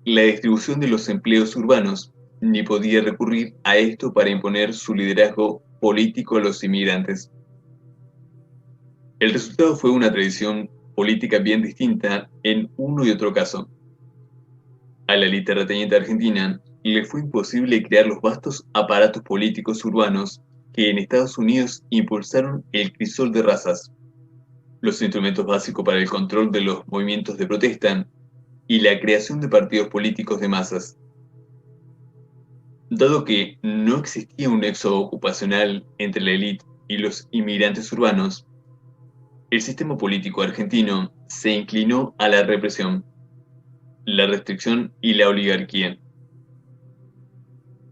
la distribución de los empleos urbanos, ni podía recurrir a esto para imponer su liderazgo político a los inmigrantes. El resultado fue una tradición política bien distinta en uno y otro caso. A la élite terrateniente argentina le fue imposible crear los vastos aparatos políticos urbanos que en Estados Unidos impulsaron el crisol de razas, los instrumentos básicos para el control de los movimientos de protesta y la creación de partidos políticos de masas. Dado que no existía un éxodo ocupacional entre la élite y los inmigrantes urbanos, el sistema político argentino se inclinó a la represión, la restricción y la oligarquía.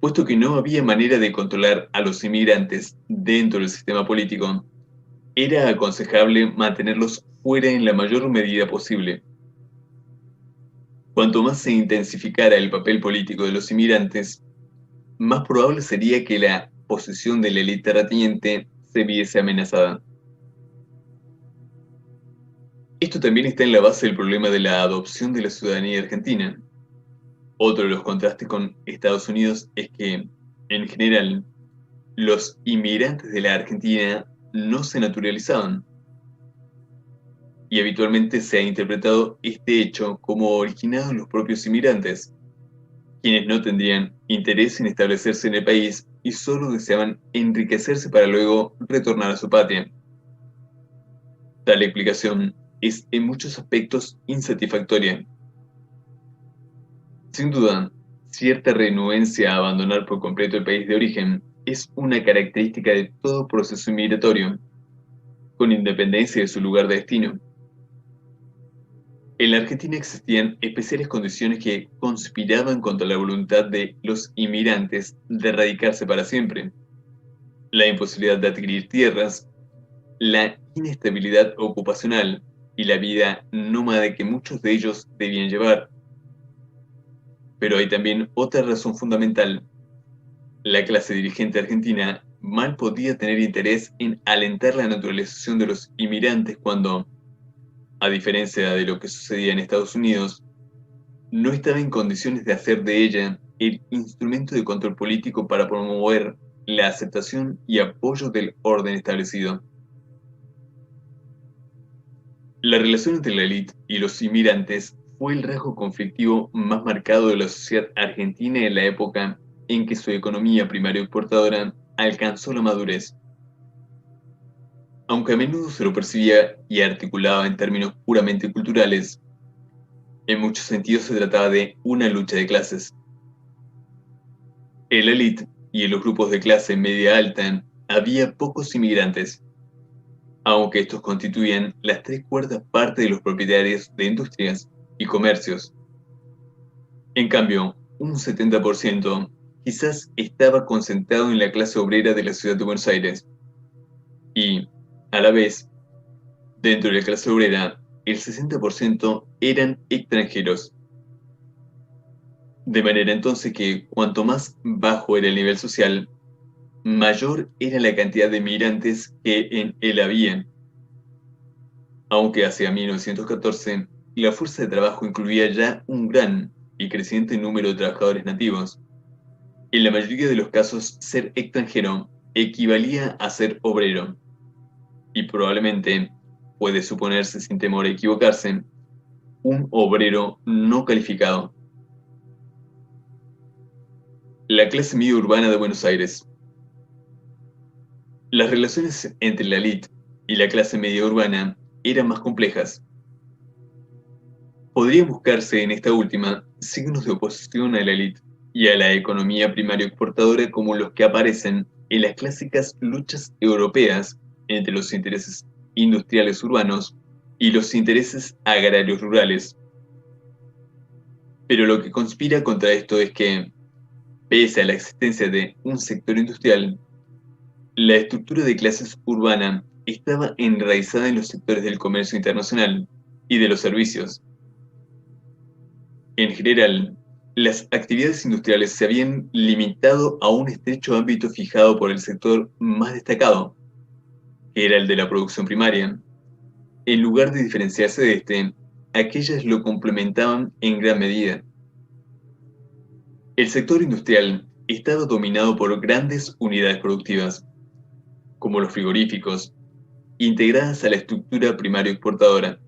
Puesto que no había manera de controlar a los inmigrantes dentro del sistema político, era aconsejable mantenerlos fuera en la mayor medida posible. Cuanto más se intensificara el papel político de los inmigrantes, más probable sería que la posición de la élite terrateniente se viese amenazada. Esto también está en la base del problema de la adopción de la ciudadanía argentina. Otro de los contrastes con Estados Unidos es que, en general, los inmigrantes de la Argentina no se naturalizaban, y habitualmente se ha interpretado este hecho como originado en los propios inmigrantes, quienes no tendrían interés en establecerse en el país y solo deseaban enriquecerse para luego retornar a su patria. Tal explicación es en muchos aspectos insatisfactoria. Sin duda, cierta renuencia a abandonar por completo el país de origen es una característica de todo proceso migratorio, con independencia de su lugar de destino. En la Argentina existían especiales condiciones que conspiraban contra la voluntad de los inmigrantes de radicarse para siempre: la imposibilidad de adquirir tierras, la inestabilidad ocupacional y la vida nómada que muchos de ellos debían llevar. Pero hay también otra razón fundamental: la clase dirigente argentina mal podía tener interés en alentar la naturalización de los inmigrantes cuando, a diferencia de lo que sucedía en Estados Unidos, no estaba en condiciones de hacer de ella el instrumento de control político para promover la aceptación y apoyo del orden establecido. La relación entre la élite y los inmigrantes fue el rasgo conflictivo más marcado de la sociedad argentina en la época en que su economía primaria exportadora alcanzó la madurez. Aunque a menudo se lo percibía y articulaba en términos puramente culturales, en muchos sentidos se trataba de una lucha de clases. En la élite y en los grupos de clase media-alta había pocos inmigrantes, aunque estos constituían las tres cuartas partes de los propietarios de industrias y comercios. En cambio, un 70% quizás estaba concentrado en la clase obrera de la ciudad de Buenos Aires. Y, a la vez, dentro de la clase obrera, el 60% eran extranjeros. De manera entonces que cuanto más bajo era el nivel social, mayor era la cantidad de migrantes que en él había. Aunque hacia 1914 la fuerza de trabajo incluía ya un gran y creciente número de trabajadores nativos. En la mayoría de los casos, ser extranjero equivalía a ser obrero, y probablemente, puede suponerse sin temor a equivocarse, un obrero no calificado. La clase media urbana de Buenos Aires. Las relaciones entre la élite y la clase media urbana eran más complejas. Podría buscarse en esta última signos de oposición a la élite y a la economía primaria exportadora como los que aparecen en las clásicas luchas europeas entre los intereses industriales urbanos y los intereses agrarios rurales. Pero lo que conspira contra esto es que, pese a la existencia de un sector industrial, la estructura de clases urbana estaba enraizada en los sectores del comercio internacional y de los servicios. En general, las actividades industriales se habían limitado a un estrecho ámbito fijado por el sector más destacado, que era el de la producción primaria. En lugar de diferenciarse de este, aquellas lo complementaban en gran medida. El sector industrial estaba dominado por grandes unidades productivas, como los frigoríficos, integradas a la estructura primaria exportadora.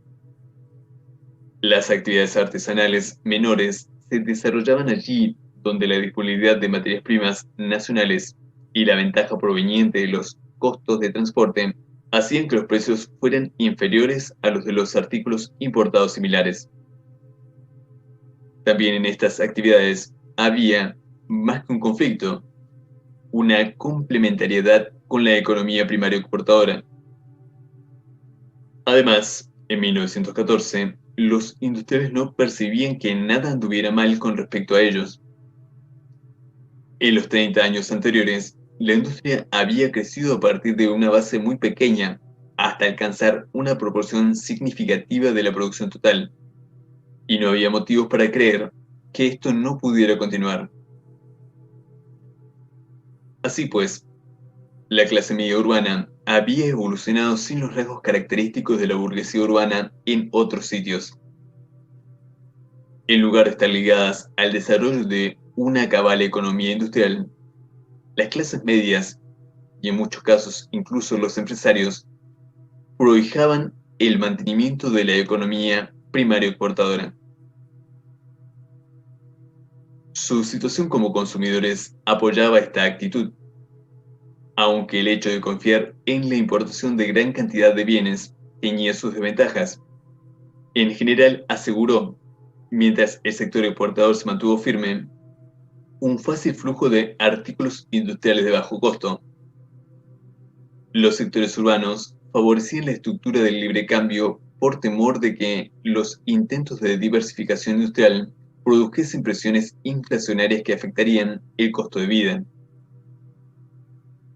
Las actividades artesanales menores se desarrollaban allí donde la disponibilidad de materias primas nacionales y la ventaja proveniente de los costos de transporte hacían que los precios fueran inferiores a los de los artículos importados similares. También en estas actividades había, más que un conflicto, una complementariedad con la economía primaria exportadora. Además, en 1914, los industriales no percibían que nada anduviera mal con respecto a ellos. En los 30 años anteriores, la industria había crecido a partir de una base muy pequeña hasta alcanzar una proporción significativa de la producción total, y no había motivos para creer que esto no pudiera continuar. Así pues, la clase media urbana había evolucionado sin los rasgos característicos de la burguesía urbana en otros sitios. En lugar de estar ligadas al desarrollo de una cabal economía industrial, las clases medias, y en muchos casos incluso los empresarios, prohijaban el mantenimiento de la economía primaria exportadora. Su situación como consumidores apoyaba esta actitud, aunque el hecho de confiar en la importación de gran cantidad de bienes tenía sus desventajas. En general, aseguró, mientras el sector exportador se mantuvo firme, un fácil flujo de artículos industriales de bajo costo. Los sectores urbanos favorecían la estructura del libre cambio por temor de que los intentos de diversificación industrial produjesen presiones inflacionarias que afectarían el costo de vida.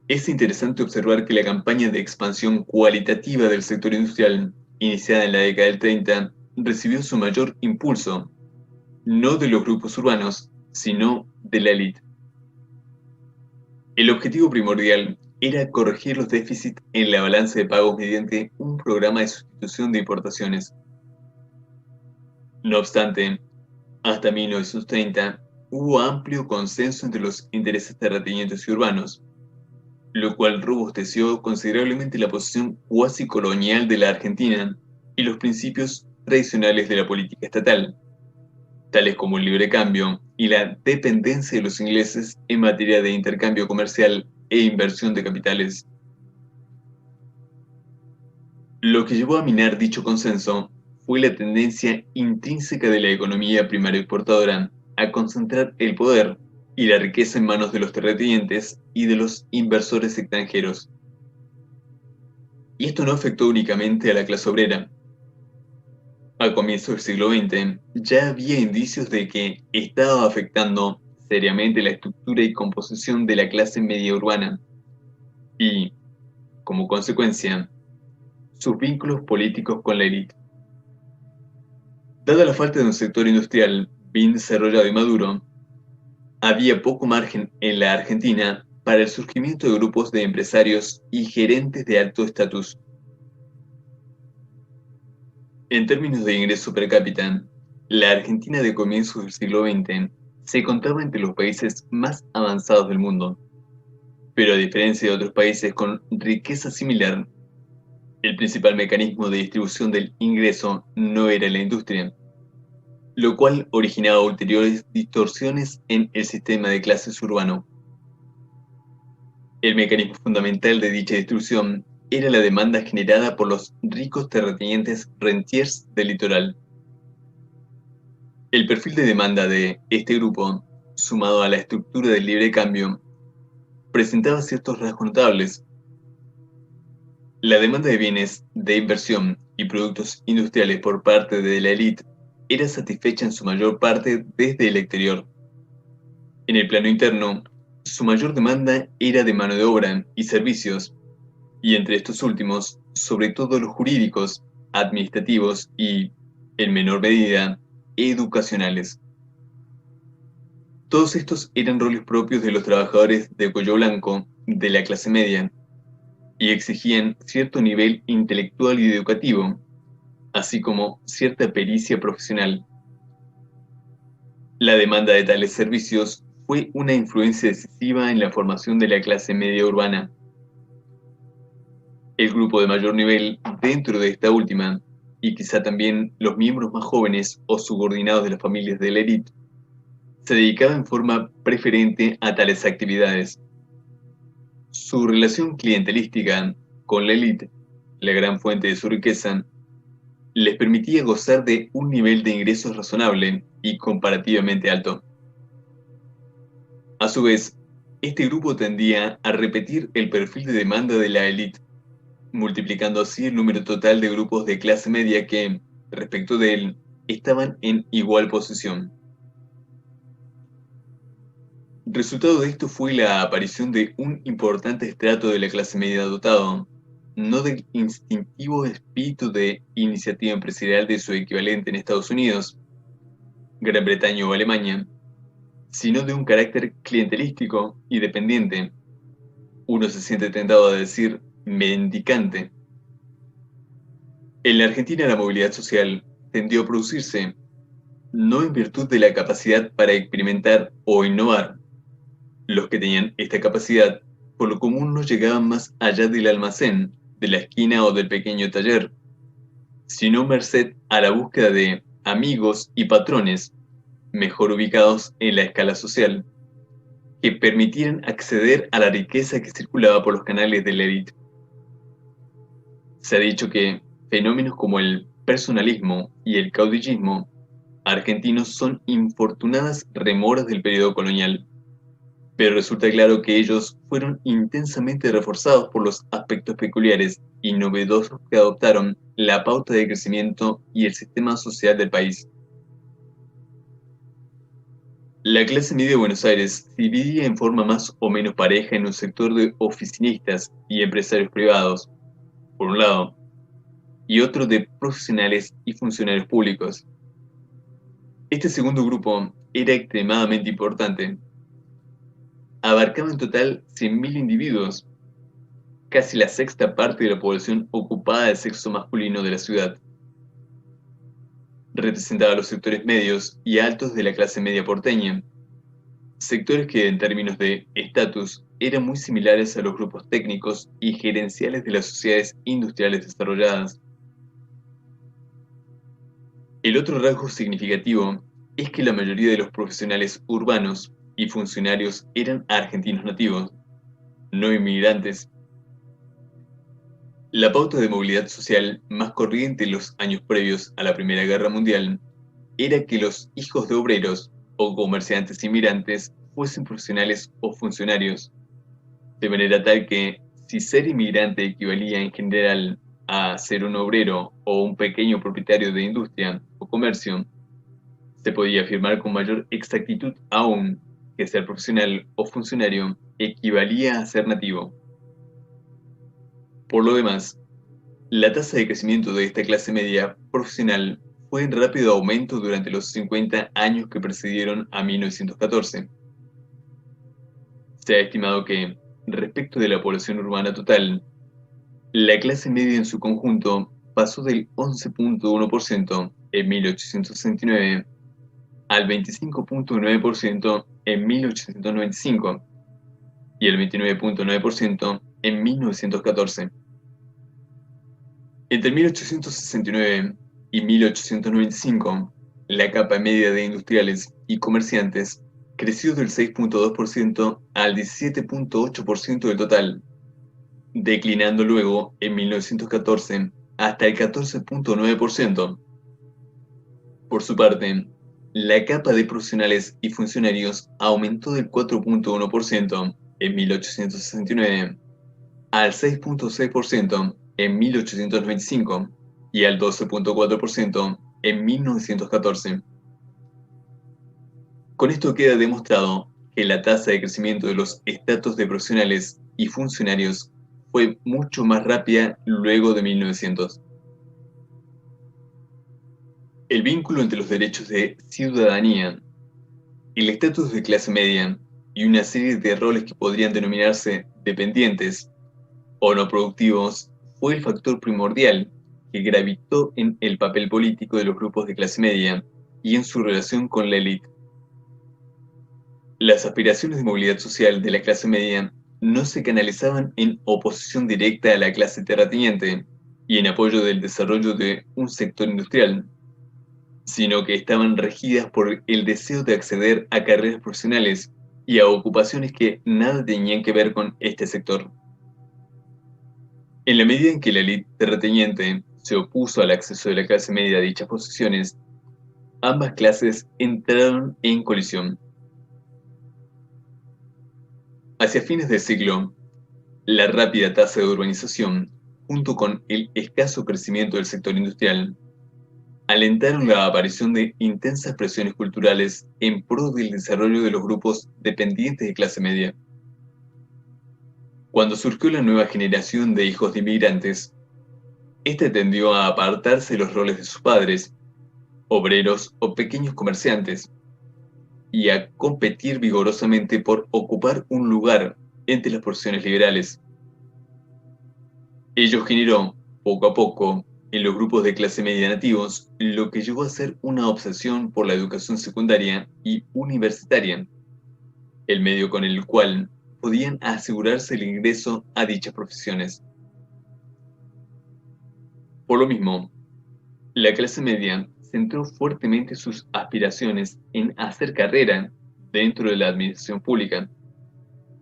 Es interesante observar que la campaña de expansión cualitativa del sector industrial, iniciada en la década del 30, recibió su mayor impulso, no de los grupos urbanos, sino de la élite. El objetivo primordial era corregir los déficits en la balanza de pagos mediante un programa de sustitución de importaciones. No obstante, hasta 1930 hubo amplio consenso entre los intereses terratenientes y urbanos, lo cual robusteció considerablemente la posición cuasi colonial de la Argentina y los principios tradicionales de la política estatal, tales como el libre cambio y la dependencia de los ingleses en materia de intercambio comercial e inversión de capitales. Lo que llevó a minar dicho consenso fue la tendencia intrínseca de la economía primaria exportadora a concentrar el poder y la riqueza en manos de los terratenientes y de los inversores extranjeros. Y esto no afectó únicamente a la clase obrera. A comienzos del siglo XX ya había indicios de que estaba afectando seriamente la estructura y composición de la clase media urbana y, como consecuencia, sus vínculos políticos con la élite. Dada la falta de un sector industrial bien desarrollado y maduro, había poco margen en la Argentina para el surgimiento de grupos de empresarios y gerentes de alto estatus. En términos de ingreso per cápita, la Argentina de comienzos del siglo XX se contaba entre los países más avanzados del mundo, pero a diferencia de otros países con riqueza similar, el principal mecanismo de distribución del ingreso no era la industria, lo cual originaba ulteriores distorsiones en el sistema de clases urbano. El mecanismo fundamental de dicha distribución era la demanda generada por los ricos terratenientes rentiers del litoral. El perfil de demanda de este grupo, sumado a la estructura del libre cambio, presentaba ciertos rasgos notables. La demanda de bienes de inversión y productos industriales por parte de la élite era satisfecha en su mayor parte desde el exterior. En el plano interno, su mayor demanda era de mano de obra y servicios, y entre estos últimos, sobre todo los jurídicos, administrativos y, en menor medida, educacionales. Todos estos eran roles propios de los trabajadores de cuello blanco de la clase media y exigían cierto nivel intelectual y educativo, así como cierta pericia profesional. La demanda de tales servicios fue una influencia decisiva en la formación de la clase media urbana. El grupo de mayor nivel dentro de esta última, y quizá también los miembros más jóvenes o subordinados de las familias de la élite, se dedicaba en forma preferente a tales actividades. Su relación clientelística con la élite, la gran fuente de su riqueza, les permitía gozar de un nivel de ingresos razonable y comparativamente alto. A su vez, este grupo tendía a repetir el perfil de demanda de la élite, multiplicando así el número total de grupos de clase media que, respecto de él, estaban en igual posición. Resultado de esto fue la aparición de un importante estrato de la clase media dotado, no del instintivo espíritu de iniciativa empresarial de su equivalente en Estados Unidos, Gran Bretaña o Alemania, sino de un carácter clientelístico y dependiente. Uno se siente tentado a decir mendicante. En la Argentina la movilidad social tendió a producirse, no en virtud de la capacidad para experimentar o innovar. Los que tenían esta capacidad, por lo común no llegaban más allá del almacén, de la esquina o del pequeño taller, sino merced a la búsqueda de amigos y patrones, mejor ubicados en la escala social, que permitieran acceder a la riqueza que circulaba por los canales de la élite. Se ha dicho que fenómenos como el personalismo y el caudillismo argentinos son infortunadas remoras del periodo colonial, pero resulta claro que ellos fueron intensamente reforzados por los aspectos peculiares y novedosos que adoptaron la pauta de crecimiento y el sistema social del país. La clase media de Buenos Aires se dividía en forma más o menos pareja en un sector de oficinistas y empresarios privados, por un lado, y otro de profesionales y funcionarios públicos. Este segundo grupo era extremadamente importante. Abarcaba en total 100.000 individuos, casi la sexta parte de la población ocupada del sexo masculino de la ciudad. Representaba a los sectores medios y altos de la clase media porteña, sectores que en términos de estatus eran muy similares a los grupos técnicos y gerenciales de las sociedades industriales desarrolladas. El otro rasgo significativo es que la mayoría de los profesionales urbanos y funcionarios eran argentinos nativos, no inmigrantes. La pauta de movilidad social más corriente en los años previos a la Primera Guerra Mundial era que los hijos de obreros o comerciantes inmigrantes fuesen profesionales o funcionarios, de manera tal que si ser inmigrante equivalía en general a ser un obrero o un pequeño propietario de industria o comercio, se podía afirmar con mayor exactitud aún que ser profesional o funcionario equivalía a ser nativo. Por lo demás, la tasa de crecimiento de esta clase media profesional fue en rápido aumento durante los 50 años que precedieron a 1914. Se ha estimado que, respecto de la población urbana total, la clase media en su conjunto pasó del 11.1% en 1869 al 25.9% en 1895 y el 29.9% en 1914. Entre 1869 y 1895, la capa media de industriales y comerciantes creció del 6.2% al 17.8% del total, declinando luego en 1914 hasta el 14.9%. Por su parte, la capa de profesionales y funcionarios aumentó del 4.1% en 1869 al 6.6% en 1895 y al 12.4% en 1914. Con esto queda demostrado que la tasa de crecimiento de los estatus de profesionales y funcionarios fue mucho más rápida luego de 1900. El vínculo entre los derechos de ciudadanía, el estatus de clase media y una serie de roles que podrían denominarse dependientes o no productivos fue el factor primordial que gravitó en el papel político de los grupos de clase media y en su relación con la élite. Las aspiraciones de movilidad social de la clase media no se canalizaban en oposición directa a la clase terrateniente y en apoyo del desarrollo de un sector industrial, sino que estaban regidas por el deseo de acceder a carreras profesionales y a ocupaciones que nada tenían que ver con este sector. En la medida en que la élite terrateniente se opuso al acceso de la clase media a dichas posiciones, ambas clases entraron en colisión. Hacia fines del siglo, la rápida tasa de urbanización, junto con el escaso crecimiento del sector industrial, alentaron la aparición de intensas presiones culturales en pro del desarrollo de los grupos dependientes de clase media. Cuando surgió la nueva generación de hijos de inmigrantes, esta tendió a apartarse de los roles de sus padres, obreros o pequeños comerciantes, y a competir vigorosamente por ocupar un lugar entre las profesiones liberales. Ello generó, poco a poco, en los grupos de clase media nativos, lo que llevó a ser una obsesión por la educación secundaria y universitaria, el medio con el cual podían asegurarse el ingreso a dichas profesiones. Por lo mismo, la clase media centró fuertemente sus aspiraciones en hacer carrera dentro de la administración pública,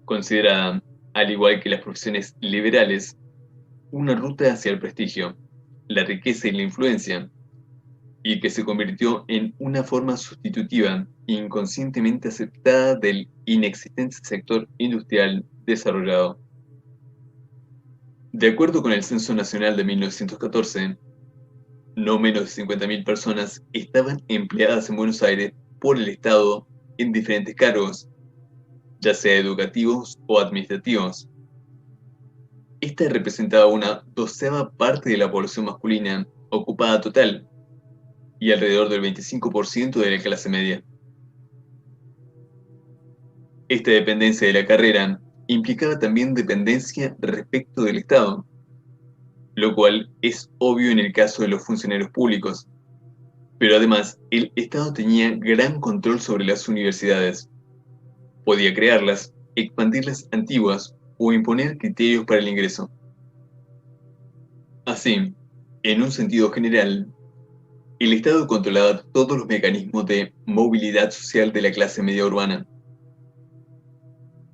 considerada, al igual que las profesiones liberales, una ruta hacia el prestigio, la riqueza y la influencia, y que se convirtió en una forma sustitutiva inconscientemente aceptada del inexistente sector industrial desarrollado. De acuerdo con el Censo Nacional de 1914, no menos de 50.000 personas estaban empleadas en Buenos Aires por el Estado en diferentes cargos, ya sea educativos o administrativos. Esta representaba una doceava parte de la población masculina ocupada total y alrededor del 25% de la clase media. Esta dependencia de la carrera implicaba también dependencia respecto del Estado, lo cual es obvio en el caso de los funcionarios públicos. Pero además, el Estado tenía gran control sobre las universidades. Podía crearlas, expandir las antiguas o imponer criterios para el ingreso. Así, en un sentido general, el Estado controlaba todos los mecanismos de movilidad social de la clase media urbana.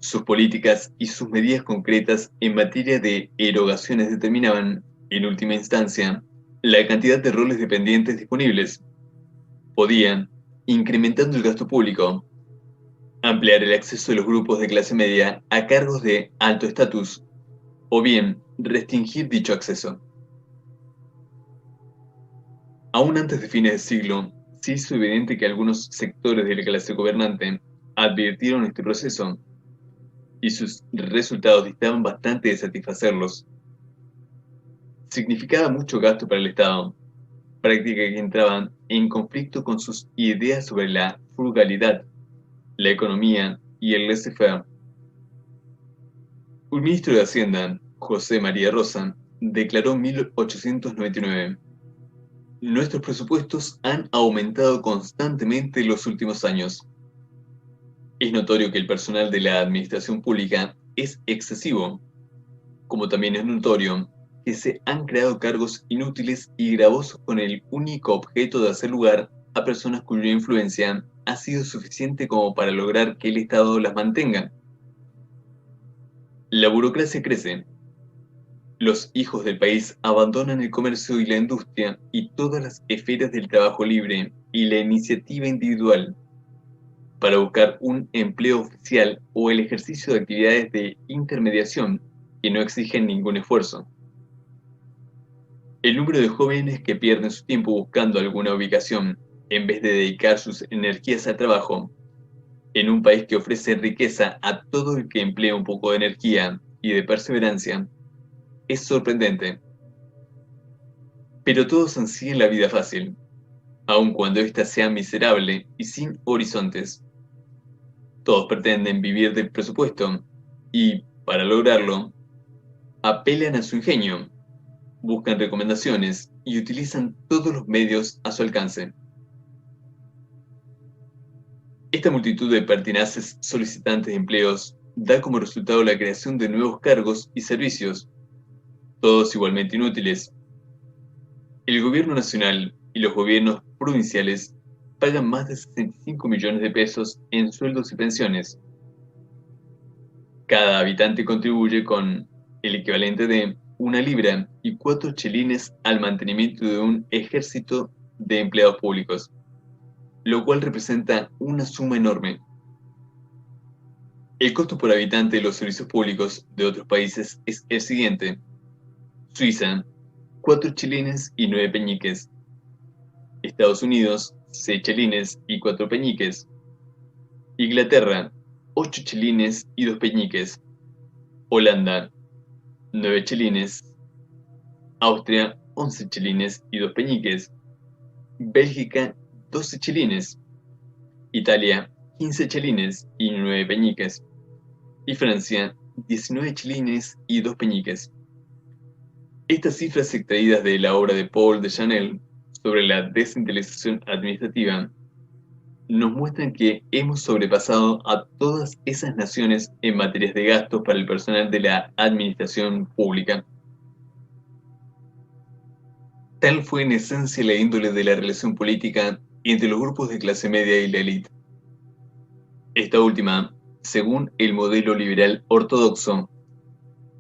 Sus políticas y sus medidas concretas en materia de erogaciones determinaban, en última instancia, la cantidad de roles dependientes disponibles. Podían, incrementando el gasto público, ampliar el acceso de los grupos de clase media a cargos de alto estatus, o bien restringir dicho acceso. Aún antes de fines de siglo, se hizo evidente que algunos sectores de la clase gobernante advirtieron este proceso y sus resultados distaban bastante de satisfacerlos. Significaba mucho gasto para el Estado, práctica que entraba en conflicto con sus ideas sobre la frugalidad, la economía y el laissez-faire. Un ministro de Hacienda, José María Rosa, declaró en 1899: "Nuestros presupuestos han aumentado constantemente en los últimos años. Es notorio que el personal de la administración pública es excesivo, como también es notorio que se han creado cargos inútiles y gravosos con el único objeto de hacer lugar a personas cuya influencia ha sido suficiente como para lograr que el Estado las mantenga. La burocracia crece. Los hijos del país abandonan el comercio y la industria y todas las esferas del trabajo libre y la iniciativa individual para buscar un empleo oficial o el ejercicio de actividades de intermediación que no exigen ningún esfuerzo. El número de jóvenes que pierden su tiempo buscando alguna ubicación en vez de dedicar sus energías al trabajo, en un país que ofrece riqueza a todo el que emplea un poco de energía y de perseverancia, es sorprendente. Pero todos ansían la vida fácil, aun cuando ésta sea miserable y sin horizontes. Todos pretenden vivir del presupuesto y, para lograrlo, apelan a su ingenio, buscan recomendaciones y utilizan todos los medios a su alcance. Esta multitud de pertinaces solicitantes de empleos da como resultado la creación de nuevos cargos y servicios, todos igualmente inútiles. El gobierno nacional y los gobiernos provinciales pagan más de 65 millones de pesos en sueldos y pensiones. Cada habitante contribuye con el equivalente de 1 libra y 4 chelines al mantenimiento de un ejército de empleados públicos, lo cual representa una suma enorme. El costo por habitante de los servicios públicos de otros países es el siguiente: Suiza, 4 chelines y 9 peñiques; Estados Unidos, 6 chelines y 4 peñiques; Inglaterra, 8 chelines y 2 peñiques; Holanda, 9 chelines; Austria, 11 chelines y 2 peñiques; Bélgica, 12 chelines; Italia, 15 chelines y 9 peñiques; y Francia, 19 chelines y 2 peñiques. Estas cifras extraídas de la obra de Paul de Chanel sobre la descentralización administrativa nos muestran que hemos sobrepasado a todas esas naciones en materias de gastos para el personal de la administración pública. Tal fue en esencia la índole de la relación política entre los grupos de clase media y la élite. Esta última, según el modelo liberal ortodoxo,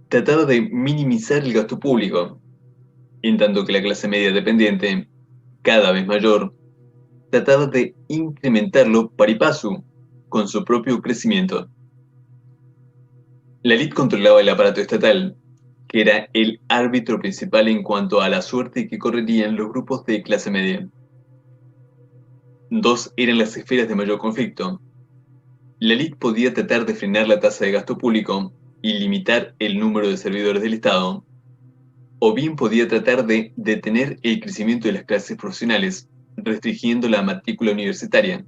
trataba de minimizar el gasto público, en tanto que la clase media dependiente, cada vez mayor, trataba de incrementarlo pari passu, con su propio crecimiento. La élite controlaba el aparato estatal, que era el árbitro principal en cuanto a la suerte que correrían los grupos de clase media. Dos eran las esferas de mayor conflicto. La élite podía tratar de frenar la tasa de gasto público y limitar el número de servidores del Estado, o bien podía tratar de detener el crecimiento de las clases profesionales, restringiendo la matrícula universitaria,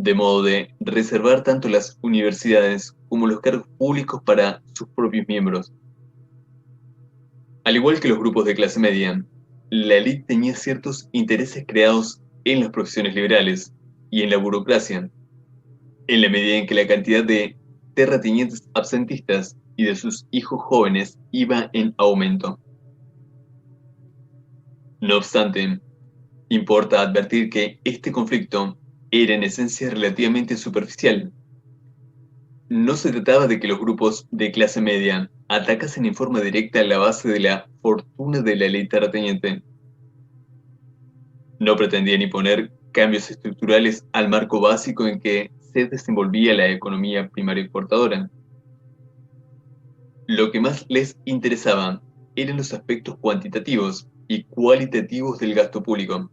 de modo de reservar tanto las universidades como los cargos públicos para sus propios miembros. Al igual que los grupos de clase media, la élite tenía ciertos intereses creados en las profesiones liberales y en la burocracia, en la medida en que la cantidad de terratenientes absentistas y de sus hijos jóvenes iba en aumento. No obstante, importa advertir que este conflicto era en esencia relativamente superficial. No se trataba de que los grupos de clase media atacasen en forma directa la base de la fortuna de la élite terrateniente. No pretendían imponer cambios estructurales al marco básico en que se desenvolvía la economía primaria exportadora. Lo que más les interesaba eran los aspectos cuantitativos y cualitativos del gasto público,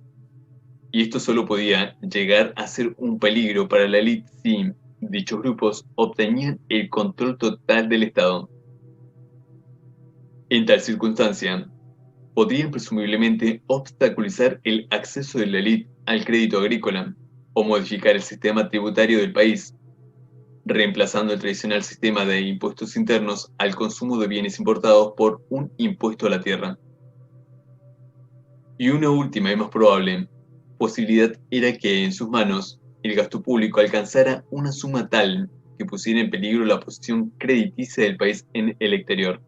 y esto solo podía llegar a ser un peligro para la élite si dichos grupos obtenían el control total del Estado. En tal circunstancia, podrían presumiblemente obstaculizar el acceso de la élite al crédito agrícola o modificar el sistema tributario del país, reemplazando el tradicional sistema de impuestos internos al consumo de bienes importados por un impuesto a la tierra. Y una última y más probable posibilidad era que en sus manos el gasto público alcanzara una suma tal que pusiera en peligro la posición crediticia del país en el exterior.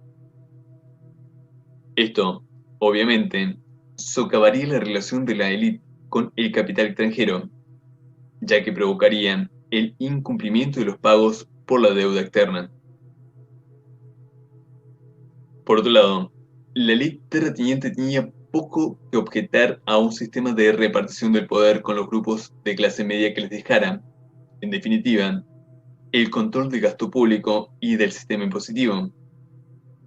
Esto, obviamente, socavaría la relación de la élite con el capital extranjero, ya que provocaría el incumplimiento de los pagos por la deuda externa. Por otro lado, la élite terrateniente tenía poco que objetar a un sistema de repartición del poder con los grupos de clase media que les dejara, en definitiva, el control del gasto público y del sistema impositivo,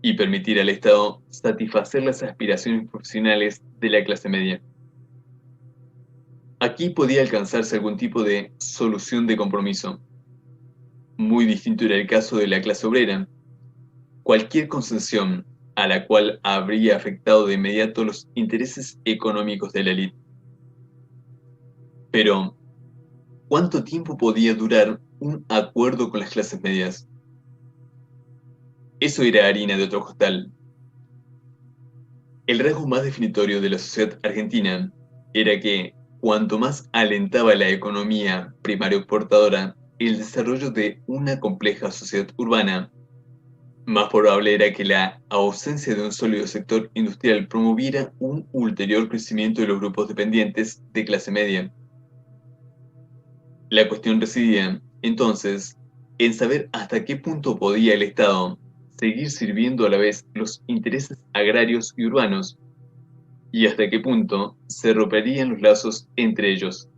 y permitir al Estado satisfacer las aspiraciones profesionales de la clase media. Aquí podía alcanzarse algún tipo de solución de compromiso. Muy distinto era el caso de la clase obrera. Cualquier concesión a la cual habría afectado de inmediato los intereses económicos de la élite. Pero, ¿cuánto tiempo podía durar un acuerdo con las clases medias? Eso era harina de otro costal. El rasgo más definitorio de la sociedad argentina era que, cuanto más alentaba la economía primaria exportadora el desarrollo de una compleja sociedad urbana, más probable era que la ausencia de un sólido sector industrial promoviera un ulterior crecimiento de los grupos dependientes de clase media. La cuestión residía, entonces, en saber hasta qué punto podía el Estado seguir sirviendo a la vez los intereses agrarios y urbanos, y hasta qué punto se romperían los lazos entre ellos.